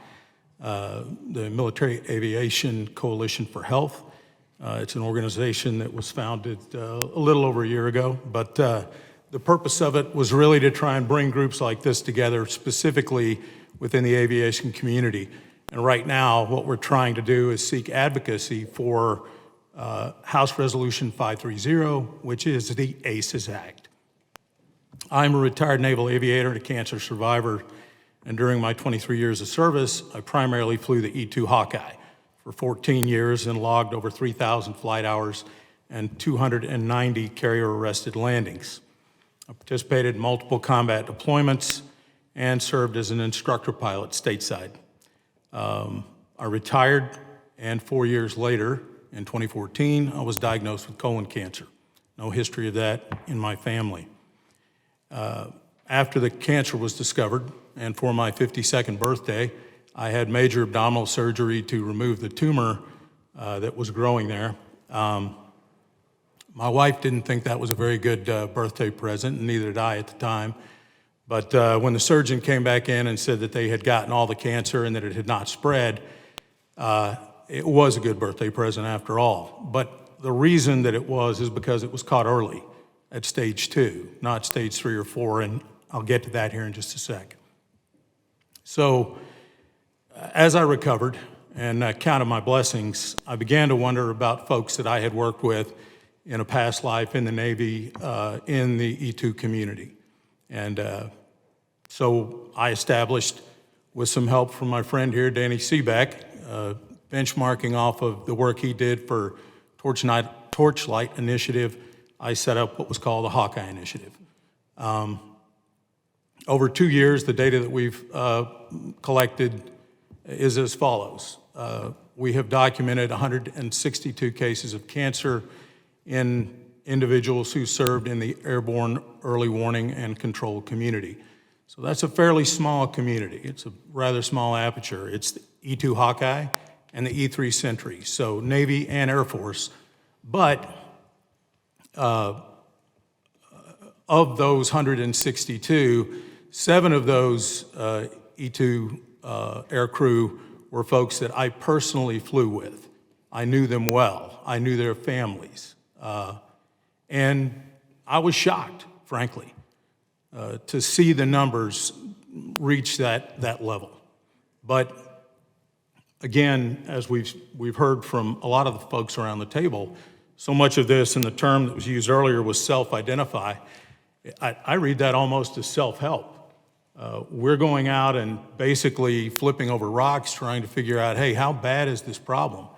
the Military Aviation Coalition for Health. It's an organization that was founded a little over a year ago, but the purpose of it was really to try and bring groups like this together, specifically within the aviation community. And right now, what we're trying to do is seek advocacy for House Resolution 530, which is the ACES Act. I'm a retired naval aviator and a cancer survivor, and during my 23 years of service, I primarily flew the E-2 Hawkeye for 14 years and logged over 3,000 flight hours and 290 carrier-arrested landings. I participated in multiple combat deployments and served as an instructor pilot stateside. I retired, and 4 years later, In 2014, I was diagnosed with colon cancer. No history of that in my family. After the cancer was discovered, and for my 52nd birthday, I had major abdominal surgery to remove the tumor that was growing there. My wife didn't think that was a very good birthday present, and neither did I at the time. But when the surgeon came back in and said that they had gotten all the cancer and that it had not spread, it was a good birthday present after all. But the reason that it was is because it was caught early at stage 2, not stage 3 or 4, and I'll get to that here in just a sec. So as I recovered and counted my blessings, I began to wonder about folks that I had worked with in a past life in the Navy, in the E2 community. And so I established, with some help from my friend here, Danny Seebeck, benchmarking off of the work he did for Torchlight Initiative, I set up what was called the Hawkeye Initiative. Over 2 years, the data that we've collected is as follows. We have documented 162 cases of cancer in individuals who served in the airborne early warning and control community. So that's a fairly small community. It's a rather small aperture. It's the E2 Hawkeye and the E3 Sentry, so Navy and Air Force. But of those 162, 7 of those E2 air crew were folks that I personally flew with. I knew them well. I knew their families. And I was shocked, frankly, to see the numbers reach that level. But again, as we've heard from a lot of the folks around the table, so much of this, and the term that was used earlier was self-identify. I read that almost as self-help. We're going out and basically flipping over rocks trying to figure out, hey, how bad is this problem?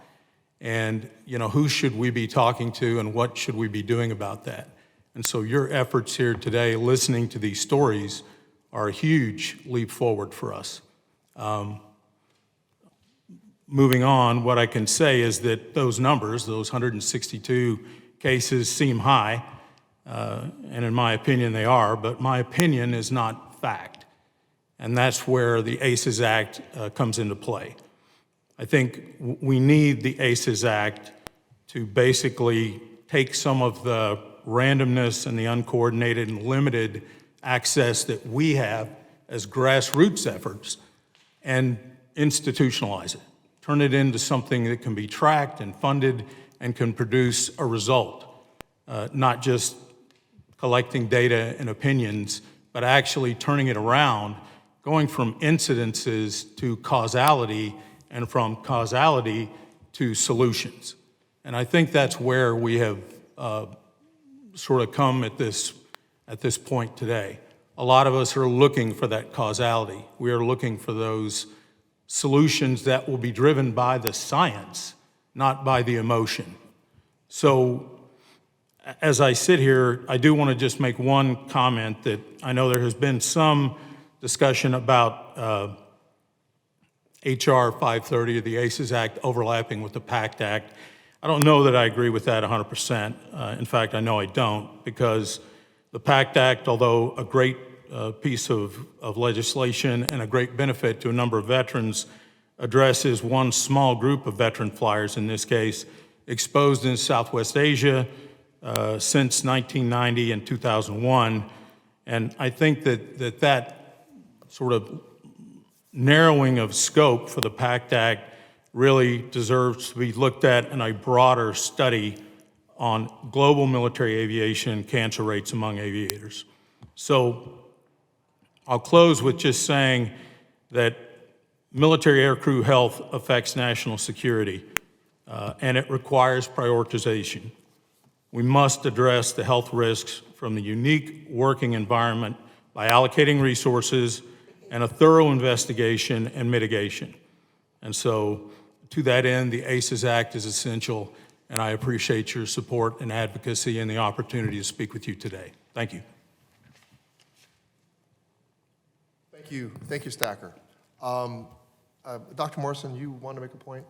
And, who should we be talking to and what should we be doing about that? And so your efforts here today, listening to these stories, are a huge leap forward for us. Moving on, what I can say is that those numbers, those 162 cases, seem high, and in my opinion they are, but my opinion is not fact. And that's where the ACES Act comes into play. I think we need the ACES Act to basically take some of the randomness and the uncoordinated and limited access that we have as grassroots efforts and institutionalize it. Turn it into something that can be tracked and funded and can produce a result, not just collecting data and opinions, but actually turning it around, going from incidences to causality and from causality to solutions. And I think that's where we have sort of come at this point today. A lot of us are looking for that causality. We are looking for those solutions that will be driven by the science, not by the emotion. So as I sit here, I do want to just make one comment that I know there has been some discussion about HR 530, the ACES Act, overlapping with the PACT Act. I don't know that I agree with that 100%. In fact, I know I don't, because the PACT Act, although a great piece of legislation and a great benefit to a number of veterans, addresses one small group of veteran flyers, in this case, exposed in Southwest Asia since 1990 and 2001. And I think that sort of narrowing of scope for the PACT Act really deserves to be looked at in a broader study on global military aviation cancer rates among aviators. So I'll close with just saying that military aircrew health affects national security, and it requires prioritization. We must address the health risks from the unique working environment by allocating resources and a thorough investigation and mitigation. And so, to that end, the ACES Act is essential, and I appreciate your support and advocacy and the opportunity to speak with you today. Thank you. Thank you, Stacker. Dr. Morrison, you want to make a point?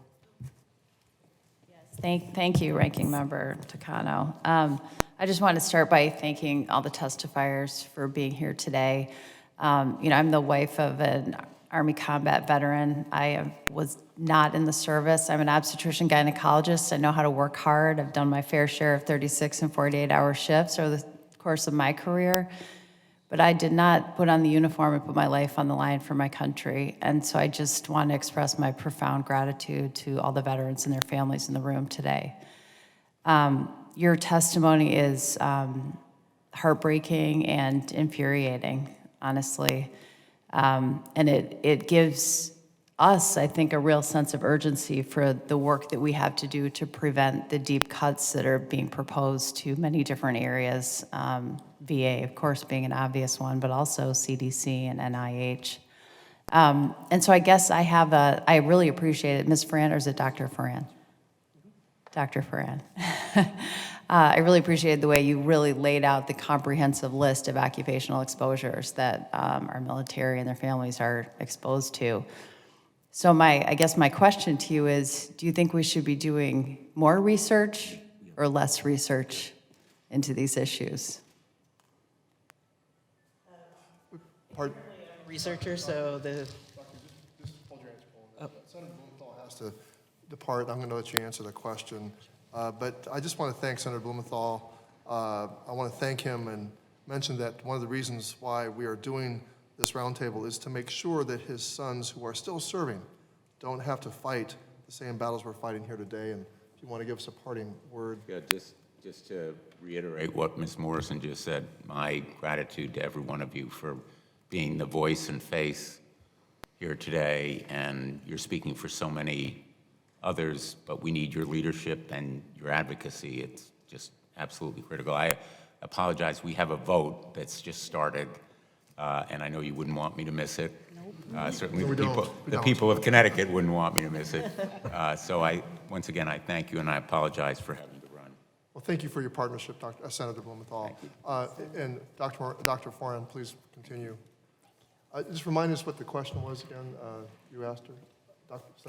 Thank you, Ranking Member Takano. I just want to start by thanking all the testifiers for being here today. I'm the wife of an Army combat veteran. I was not in the service. I'm an obstetrician gynecologist. I know how to work hard. I've done my fair share of 36 and 48-hour shifts over the course of my career. But I did not put on the uniform and put my life on the line for my country. And so I just want to express my profound gratitude to all the veterans and their families in the room today. Your testimony is heartbreaking and infuriating, honestly. And it gives us, I think, a real sense of urgency for the work that we have to do to prevent the deep cuts that are being proposed to many different areas. VA, of course, being an obvious one, but also CDC and NIH. And so I guess I really appreciate it. Ms. Ferran, or is it Dr. Ferran? Dr. Ferran. I really appreciated the way you really laid out the comprehensive list of occupational exposures that our military and their families are exposed to. So I guess my question to you is, do you think we should be doing more research or less research into these issues? Researcher, so the... Just hold your hands. Senator Blumenthal has to depart. I'm going to let you answer the question. But I just want to thank Senator Blumenthal. I want to thank him and mention that one of the reasons why we are doing this roundtable is to make sure that his sons who are still serving don't have to fight the same battles we're fighting here today. And if you want to give us a parting word. Yeah, just to reiterate what Ms. Morrison just said, my gratitude to every one of you for being the voice and face here today, and you're speaking for so many others, but we need your leadership and your advocacy. It's just absolutely critical. I apologize, we have a vote that's just started, and I know you wouldn't want me to miss it. Certainly the people of Connecticut wouldn't want me to miss it. So once again, I thank you, and I apologize for having to run. Well, thank you for your partnership, Senator Blumenthal. And Dr. Foran, please continue. Just remind us what the question was again. You asked her.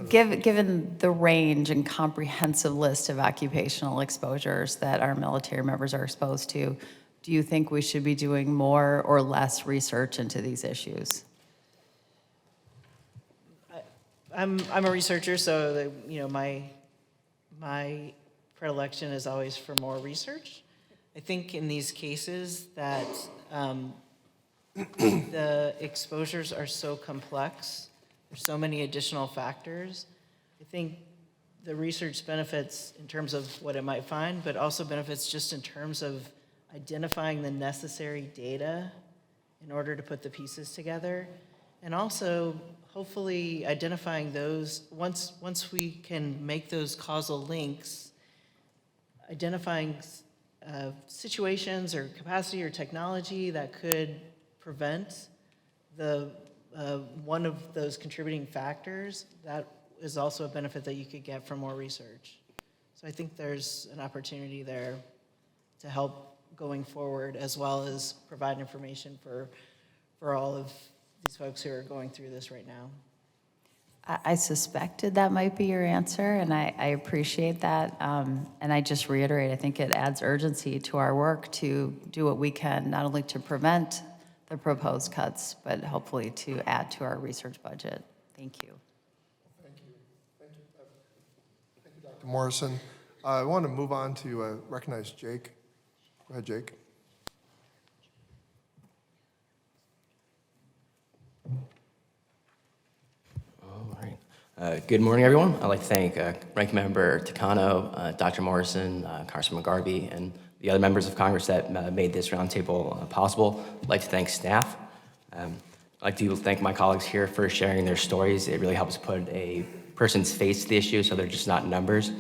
Given the range and comprehensive list of occupational exposures that our military members are exposed to, do you think we should be doing more or less research into these issues? I'm a researcher, so my predilection is always for more research. I think in these cases that the exposures are so complex, there's so many additional factors. I think the research benefits in terms of what it might find, but also benefits just in terms of identifying the necessary data in order to put the pieces together. And also, hopefully identifying those, once we can make those causal links, identifying situations or capacity or technology that could prevent one of those contributing factors, that is also a benefit that you could get from more research. So I think there's an opportunity there to help going forward, as well as provide information for all of these folks who are going through this right now. I suspected that might be your answer, and I appreciate that. And I just reiterate, I think it adds urgency to our work to do what we can, not only to prevent the proposed cuts, but hopefully to add to our research budget. Thank you. Thank you. Thank you, Dr. Morrison. I want to move on to recognize Jake. Go ahead, Jake. All right. Good morning, everyone. I'd like to thank Ranking Member Takano, Dr. Morrison, Congressman Garvey, and the other members of Congress that made this roundtable possible. I'd like to thank staff. I'd like to thank my colleagues here for sharing their stories. It really helps put a person's face to the issue so they're just not numbers.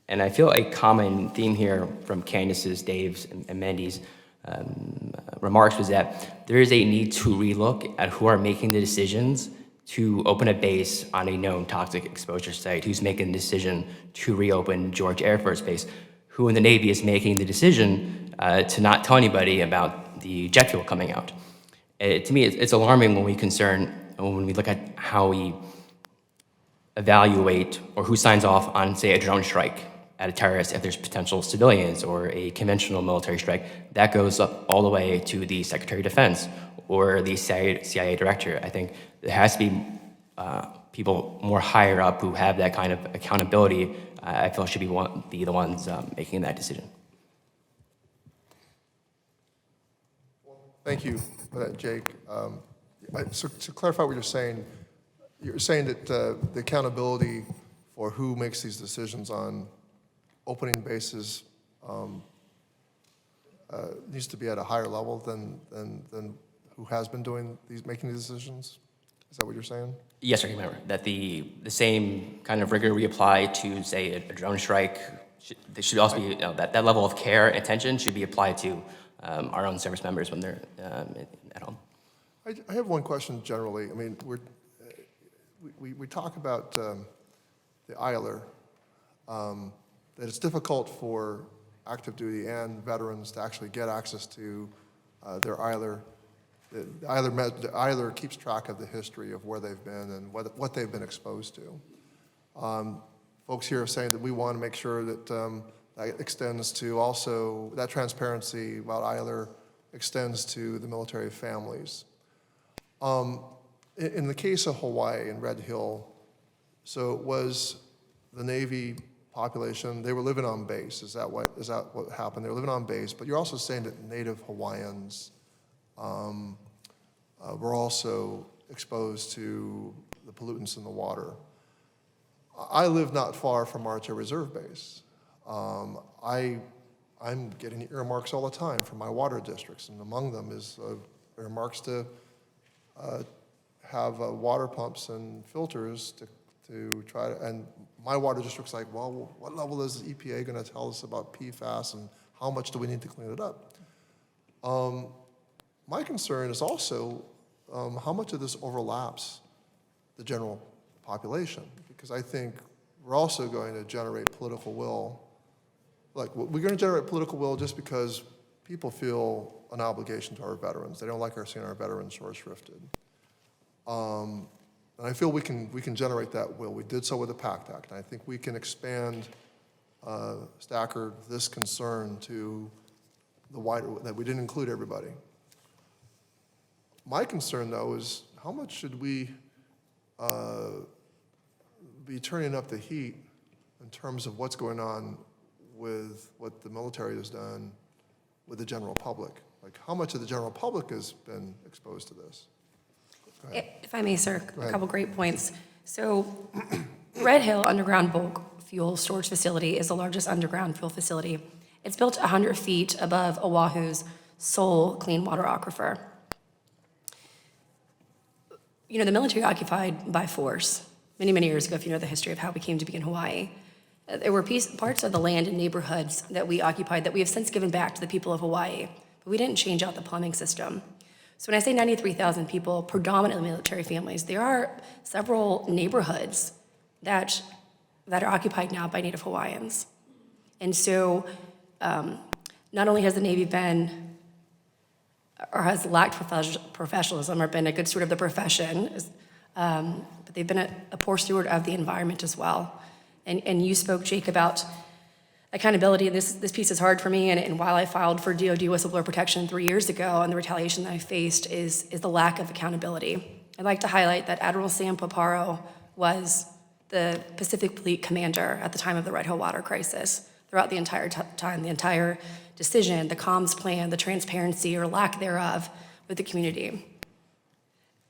And I feel a common theme here from Candace's, Dave's, and Mandy's remarks was that there is a need to relook at who are making the decisions to open a base on a known toxic exposure site, who's making the decision to reopen George Air Force Base, who in the Navy is making the decision to not tell anybody about the jet fuel coming out. To me, it's alarming when we look at how we evaluate or who signs off on, say, a drone strike at a terrorist if there's potential civilians or a conventional military strike. That goes up all the way to the Secretary of Defense or the CIA director. I think there has to be people more higher up who have that kind of accountability. I feel should be the ones making that decision. Thank you for that, Jake. So to clarify what you're saying that the accountability for who makes these decisions on opening bases needs to be at a higher level than who has been making these decisions? Is that what you're saying? Yes, sir, remember that the same kind of rigor we apply to, say, a drone strike, there should also be, that level of care and attention should be applied to our own service members when they're at home. I have one question generally. I mean, we talk about the ILR, that it's difficult for active duty and veterans to actually get access to their ILR. The ILR keeps track of the history of where they've been and what they've been exposed to. Folks here are saying that we want to make sure that that extends to also, that transparency about ILR extends to the military families. In the case of Hawaii and Red Hill, so it was the Navy population, they were living on base. Is that what happened? They were living on base, but you're also saying that Native Hawaiians were also exposed to the pollutants in the water. I live not far from Archer Reserve Base. I'm getting earmarks all the time from my water districts, and among them is earmarks to have water pumps and filters to try to, and my water district's like, well, what level is the EPA going to tell us about PFAS and how much do we need to clean it up? My concern is also how much of this overlaps the general population, because I think we're also going to generate political will. Like, we're going to generate political will just because people feel an obligation to our veterans. They don't like seeing our veterans short-shrifted. And I feel we can generate that will. We did so with the PACT Act, and I think we can expand, Stacker, this concern to the wider, that we didn't include everybody. My concern, though, is how much should we be turning up the heat in terms of what's going on with what the military has done with the general public? Like, how much of the general public has been exposed to this? If I may, sir, a couple great points. So Red Hill Underground Bulk Fuel Storage Facility is the largest underground fuel facility. It's built 100 feet above Oahu's sole clean water aquifer. You know, the military occupied by force many, many years ago, if you know the history of how we came to be in Hawaii. There were parts of the land and neighborhoods that we occupied that we have since given back to the people of Hawaii, but we didn't change out the plumbing system. So when I say 93,000 people, predominantly military families, there are several neighborhoods that are occupied now by Native Hawaiians. And so not only has the Navy been, or has lacked professionalism or been a good steward of the profession, but they've been a poor steward of the environment as well. And you spoke, Jake, about accountability. This piece is hard for me, and while I filed for DoD whistleblower protection 3 years ago, and the retaliation that I faced is the lack of accountability. I'd like to highlight that Admiral Sam Paparo was the Pacific Fleet commander at the time of the Red Hill water crisis. Throughout the entire time, the entire decision, the comms plan, the transparency or lack thereof with the community.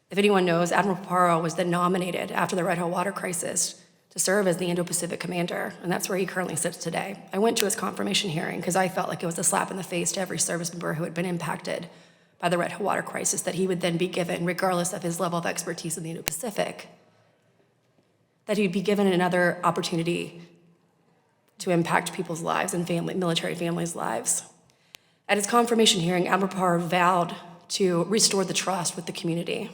If anyone knows, Admiral Paparo was then nominated after the Red Hill water crisis to serve as the Indo-Pacific commander, and that's where he currently sits today. I went to his confirmation hearing because I felt like it was a slap in the face to every service member who had been impacted by the Red Hill water crisis that he would then be given, regardless of his level of expertise in the Indo-Pacific, that he'd be given another opportunity to impact people's lives and military families' lives. At his confirmation hearing, Admiral Paparo vowed to restore the trust with the community.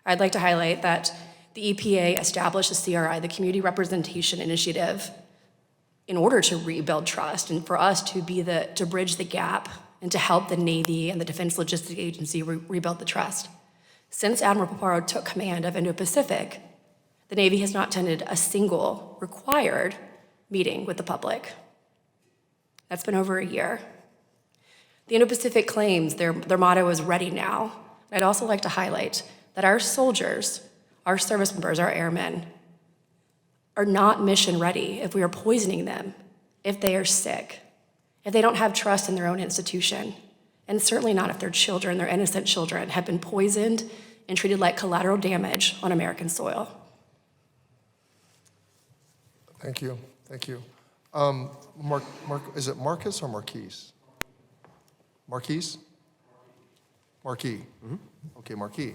I'd like to highlight that the EPA established the CRI, the Community Representation Initiative, in order to rebuild trust and for us to bridge the gap and to help the Navy and the Defense Logistics Agency rebuild the trust. Since Admiral Paparo took command of Indo-Pacific, the Navy has not attended a single required meeting with the public. That's been over a year. The Indo-Pacific claims their motto is ready now. I'd also like to highlight that our soldiers, our service members, our airmen, are not mission ready if we are poisoning them, if they are sick, if they don't have trust in their own institution, and certainly not if their children, their innocent children, have been poisoned and treated like collateral damage on American soil. Thank you. Thank you. Is it Marcus or Marquise? Marquise? Marquis. Okay, Marquis.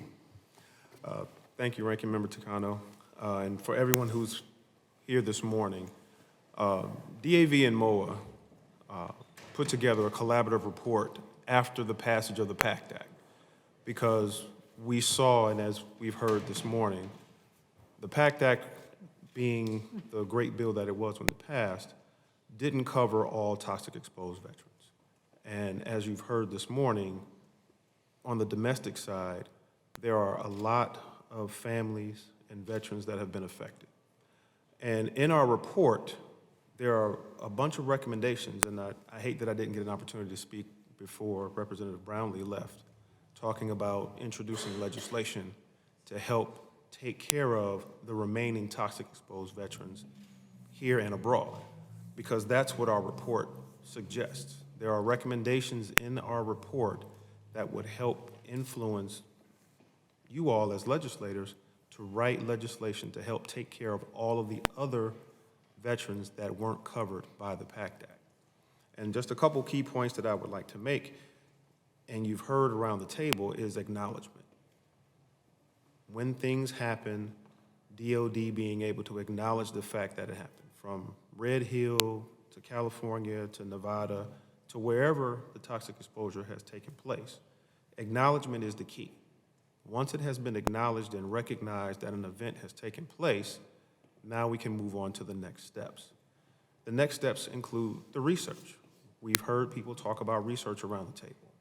Thank you, Ranking Member Takano. And for everyone who's here this morning, DAV and MOA put together a collaborative report after the passage of the PACT Act, because we saw, and as we've heard this morning, the PACT Act, being the great bill that it was when it passed, didn't cover all toxic exposed veterans. And as you've heard this morning, on the domestic side, there are a lot of families and veterans that have been affected. And in our report, there are a bunch of recommendations, and I hate that I didn't get an opportunity to speak before Representative Brownlee left, talking about introducing legislation to help take care of the remaining toxic exposed veterans here and abroad, because that's what our report suggests. There are recommendations in our report that would help influence you all as legislators to write legislation to help take care of all of the other veterans that weren't covered by the PACT Act. And just a couple key points that I would like to make, and you've heard around the table, is acknowledgement. When things happen, DOD being able to acknowledge the fact that it happened, from Red Hill to California to Nevada to wherever the toxic exposure has taken place. Acknowledgement is the key. Once it has been acknowledged and recognized that an event has taken place, now we can move on to the next steps. The next steps include the research. We've heard people talk about research around the table,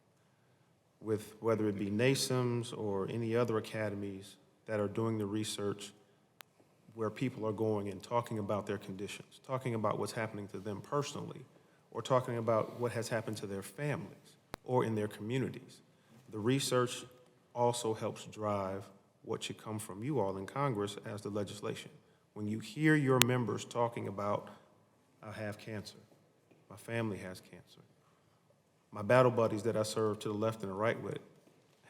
with whether it be NASEMS or any other academies that are doing the research where people are going and talking about their conditions, talking about what's happening to them personally, or talking about what has happened to their families or in their communities. The research also helps drive what should come from you all in Congress as the legislation. When you hear your members talking about, I have cancer, my family has cancer, my battle buddies that I serve to the left and the right with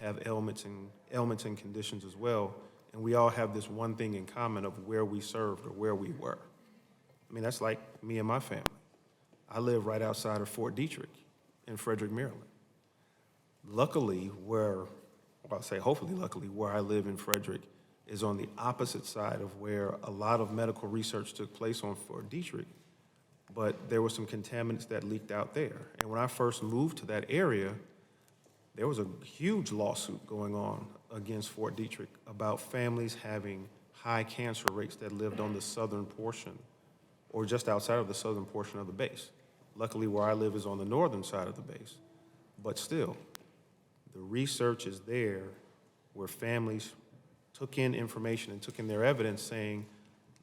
have ailments and conditions as well, and we all have this one thing in common of where we served or where we were. I mean, that's like me and my family. I live right outside of Fort Detrick in Frederick, Maryland. Luckily, hopefully luckily, where I live in Frederick is on the opposite side of where a lot of medical research took place on Fort Detrick, but there were some contaminants that leaked out there. And when I first moved to that area, there was a huge lawsuit going on against Fort Detrick about families having high cancer rates that lived on the southern portion or just outside of the southern portion of the base. Luckily, where I live is on the northern side of the base. But still, the research is there where families took in information and took in their evidence saying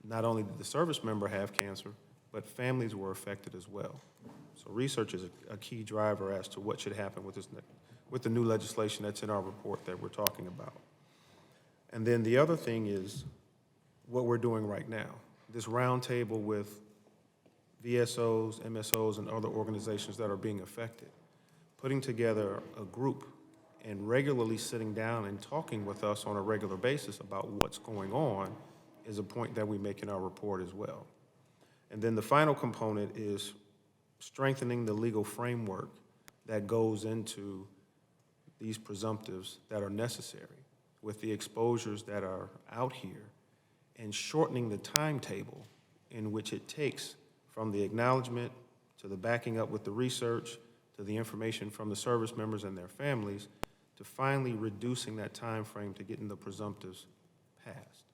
not only did the service member have cancer, but families were affected as well. So research is a key driver as to what should happen with the new legislation that's in our report that we're talking about. And then the other thing is what we're doing right now. This roundtable with VSOs, MSOs, and other organizations that are being affected, putting together a group and regularly sitting down and talking with us on a regular basis about what's going on is a point that we make in our report as well. And then the final component is strengthening the legal framework that goes into these presumptives that are necessary with the exposures that are out here, and shortening the timetable in which it takes from the acknowledgement to the backing up with the research to the information from the service members and their families, to finally reducing that time frame to getting the presumptives passed.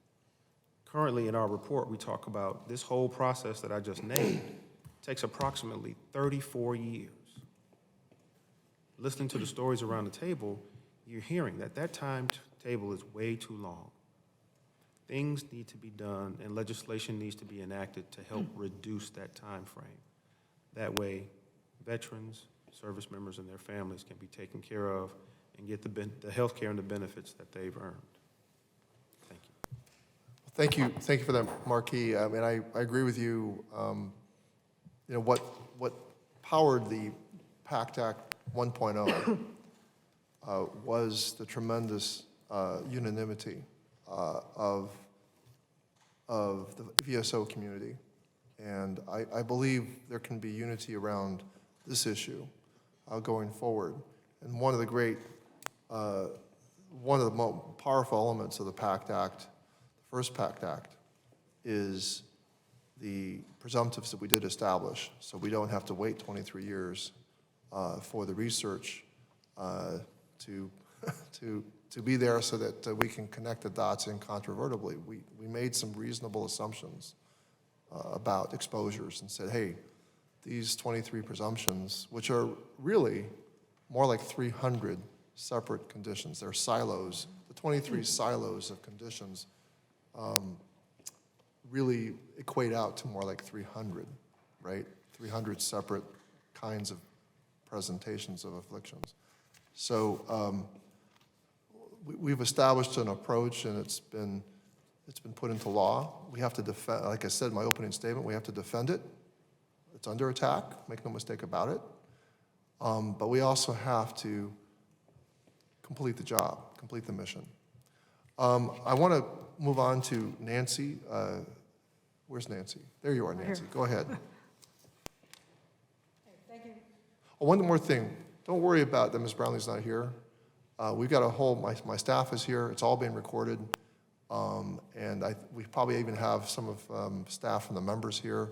Currently in our report, we talk about this whole process that I just named takes approximately 34 years. Listening to the stories around the table, you're hearing that timetable is way too long. things need to be done and legislation needs to be enacted to help reduce that time frame. That way, veterans, service members, and their families can be taken care of and get the health care and the benefits that they've earned. Thank you. Thank you for that, Marquis. I mean, I agree with you. You know, what powered the PACT Act 1.0 was the tremendous unanimity of the VSO community. And I believe there can be unity around this issue going forward. And one of the most powerful elements of the PACT Act, the first PACT Act, is the presumptives that we did establish, so we don't have to wait 23 years for the research to be there so that we can connect the dots incontrovertibly. We made some reasonable assumptions about exposures and said, hey, these 23 presumptions, which are really more like 300 separate conditions, they're silos, the 23 silos of conditions really equate out to more like 300, right? 300 separate kinds of presentations of afflictions. So we've established an approach, and it's been put into law. We have to defend, like I said in my opening statement, we have to defend it. It's under attack, make no mistake about it. But we also have to complete the job, complete the mission. I want to move on to Nancy. Where's Nancy? There you are, Nancy. Go ahead. Thank you. Oh, one more thing. Don't worry about that Ms. Brownlee's not here. We've got a whole, my staff is here. It's all being recorded. And we probably even have some of staff from the members here.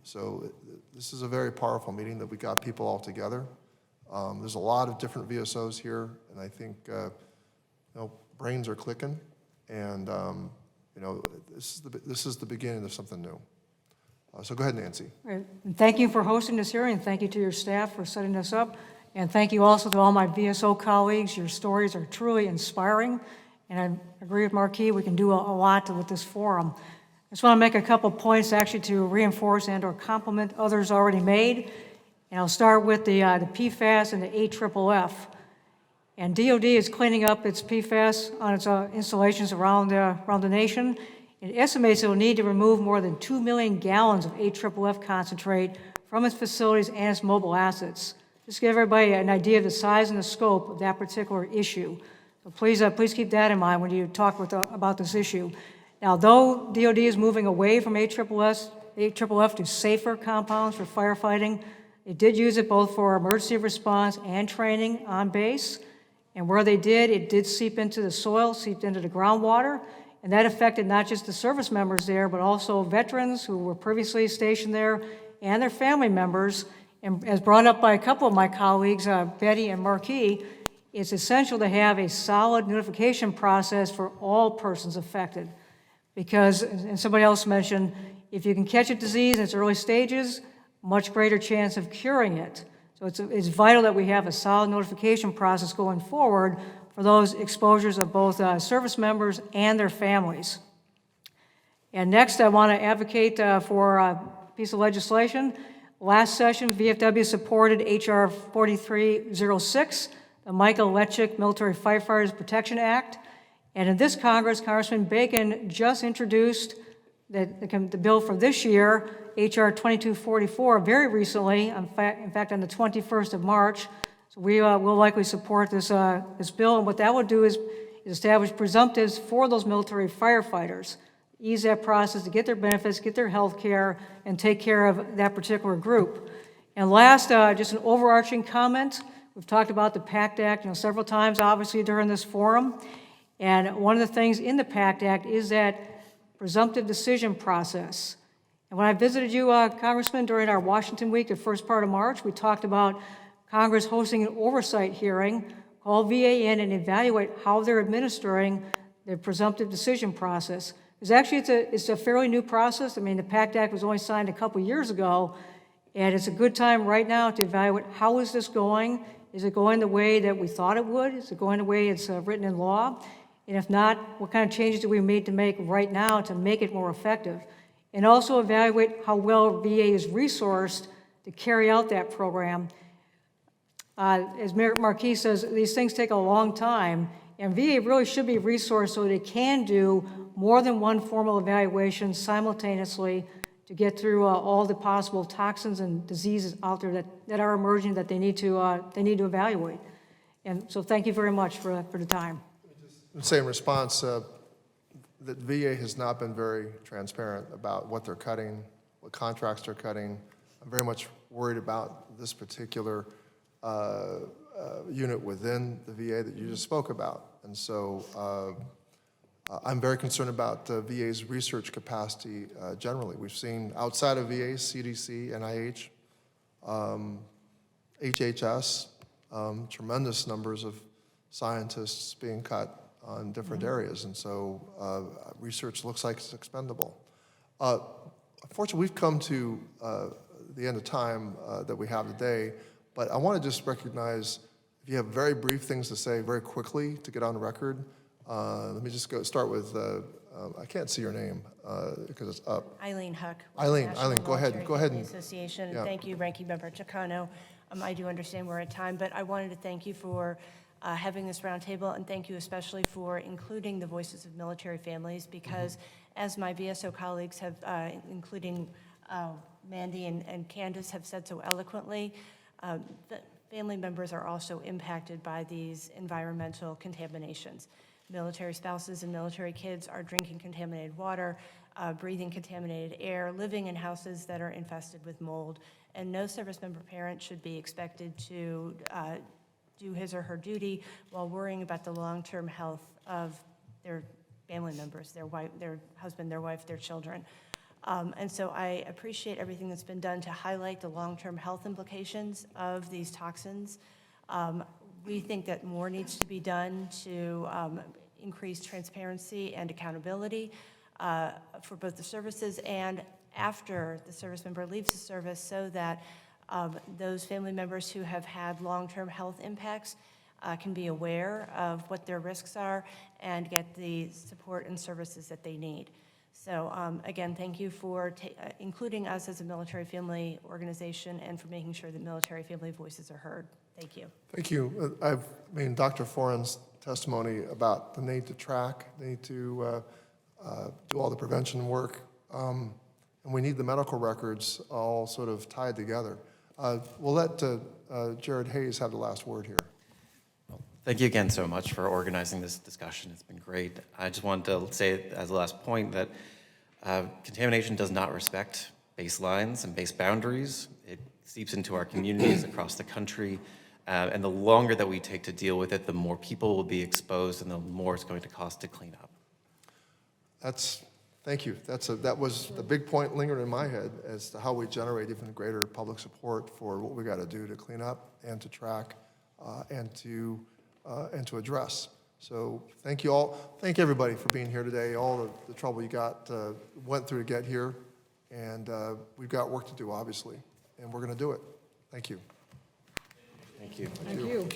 So this is a very powerful meeting that we got people all together. There's a lot of different VSOs here, and I think you know, brains are clicking, and you know, this is the beginning of something new. So go ahead, Nancy. Right. And thank you for hosting this hearing, and thank you to your staff for setting this up. And thank you also to all my VSO colleagues. Your stories are truly inspiring. And I agree with Marquis, we can do a lot with this forum. I just want to make a couple points actually to reinforce and or complement others already made. And I'll start with the PFAS and the AFFF. And DOD is cleaning up its PFAS on its installations around the nation. It estimates it will need to remove more than 2 million gallons of AFFF concentrate from its facilities and its mobile assets. Just to give everybody an idea of the size and the scope of that particular issue. So please keep that in mind when you talk about this issue. Now, though DOD is moving away from AFFF to safer compounds for firefighting, it did use it both for emergency response and training on base. And where they did, it did seep into the soil, seeped into the groundwater, and that affected not just the service members there, but also veterans who were previously stationed there and their family members. And as brought up by a couple of my colleagues, Betty and Marquis, it's essential to have a solid notification process for all persons affected. Because, and somebody else mentioned, if you can catch a disease in its early stages, much greater chance of curing it. So it's vital that we have a solid notification process going forward for those exposures of both service members and their families. And next, I want to advocate for a piece of legislation. Last session, VFW supported H.R. 4306, the Michael Letchick Military Firefighters Protection Act. And in this Congress, Congressman Bacon just introduced the bill for this year, H.R. 2244, very recently, in fact, on the 21st of March. So we will likely support this bill. And what that would do is establish presumptives for those military firefighters, ease that process to get their benefits, get their health care, and take care of that particular group. And last, just an overarching comment. We've talked about the PACT Act, several times, obviously, during this forum. And one of the things in the PACT Act is that presumptive decision process. And when I visited you, Congressman, during our Washington week, the first part of March, we talked about Congress hosting an oversight hearing, call VA in and evaluate how they're administering their presumptive decision process. Because actually, it's a fairly new process. I mean, the PACT Act was only signed a couple years ago, and it's a good time right now to evaluate how is this going. Is it going the way that we thought it would? Is it going the way it's written in law? And if not, what kind of changes do we need to make right now to make it more effective? And also evaluate how well VA is resourced to carry out that program. As Mayor Marquis says, these things take a long time, and VA really should be resourced so they can do more than one formal evaluation simultaneously to get through all the possible toxins and diseases out there that are emerging that they need to evaluate. And so thank you very much for the time. I'd say in response, that VA has not been very transparent about what they're cutting, what contracts they're cutting. I'm very much worried about this particular unit within the VA that you just spoke about. And so I'm very concerned about the VA's research capacity generally. We've seen outside of VA, CDC, NIH, HHS, tremendous numbers of scientists being cut on different areas, and so research looks like it's expendable. Unfortunately, we've come to the end of time that we have today, but I want to just recognize, if you have very brief things to say very quickly to get on the record, let me just start with, I can't see your name because it's up. Eileen Huck. Eileen, National go ahead. Military Go ahead. Family Association. Yeah. Thank you, Ranking Member Takano. I do understand we're at time, but I wanted to thank you for having this roundtable, and thank you especially for including the voices of military families, because as my VSO colleagues have, including Mandy and Candace have said so eloquently, the family members are also impacted by these environmental contaminations. Military spouses and military kids are drinking contaminated water, breathing contaminated air, living in houses that are infested with mold, and no service member parent should be expected to do his or her duty while worrying about the long-term health of their family members, their wife, their husband, their wife, their children. And so I appreciate everything that's been done to highlight the long-term health implications of these toxins. We think that more needs to be done to increase transparency and accountability for both the services and after the service member leaves the service, so that those family members who have had long-term health impacts can be aware of what their risks are and get the support and services that they need. So again, thank you for including us as a military family organization and for making sure that military family voices are heard. Thank you. Thank you. Dr. Foran's testimony about the need to track, the need to do all the prevention work, and we need the medical records all sort of tied together. We'll let Jared Hayes have the last word here. Thank you again so much for organizing this discussion. It's been great. I just wanted to say as the last point that contamination does not respect baselines and base boundaries. It seeps into our communities across the country. And the longer that we take to deal with it, the more people will be exposed and the more it's going to cost to clean up. Thank you. That was the big point lingering in my head as to how we generate even greater public support for what we got to do to clean up and to track and to address. So thank you all. Thank everybody for being here today. All the trouble you went through to get here, and we've got work to do, obviously, and we're going to do it. Thank you. Thank you. Thank you.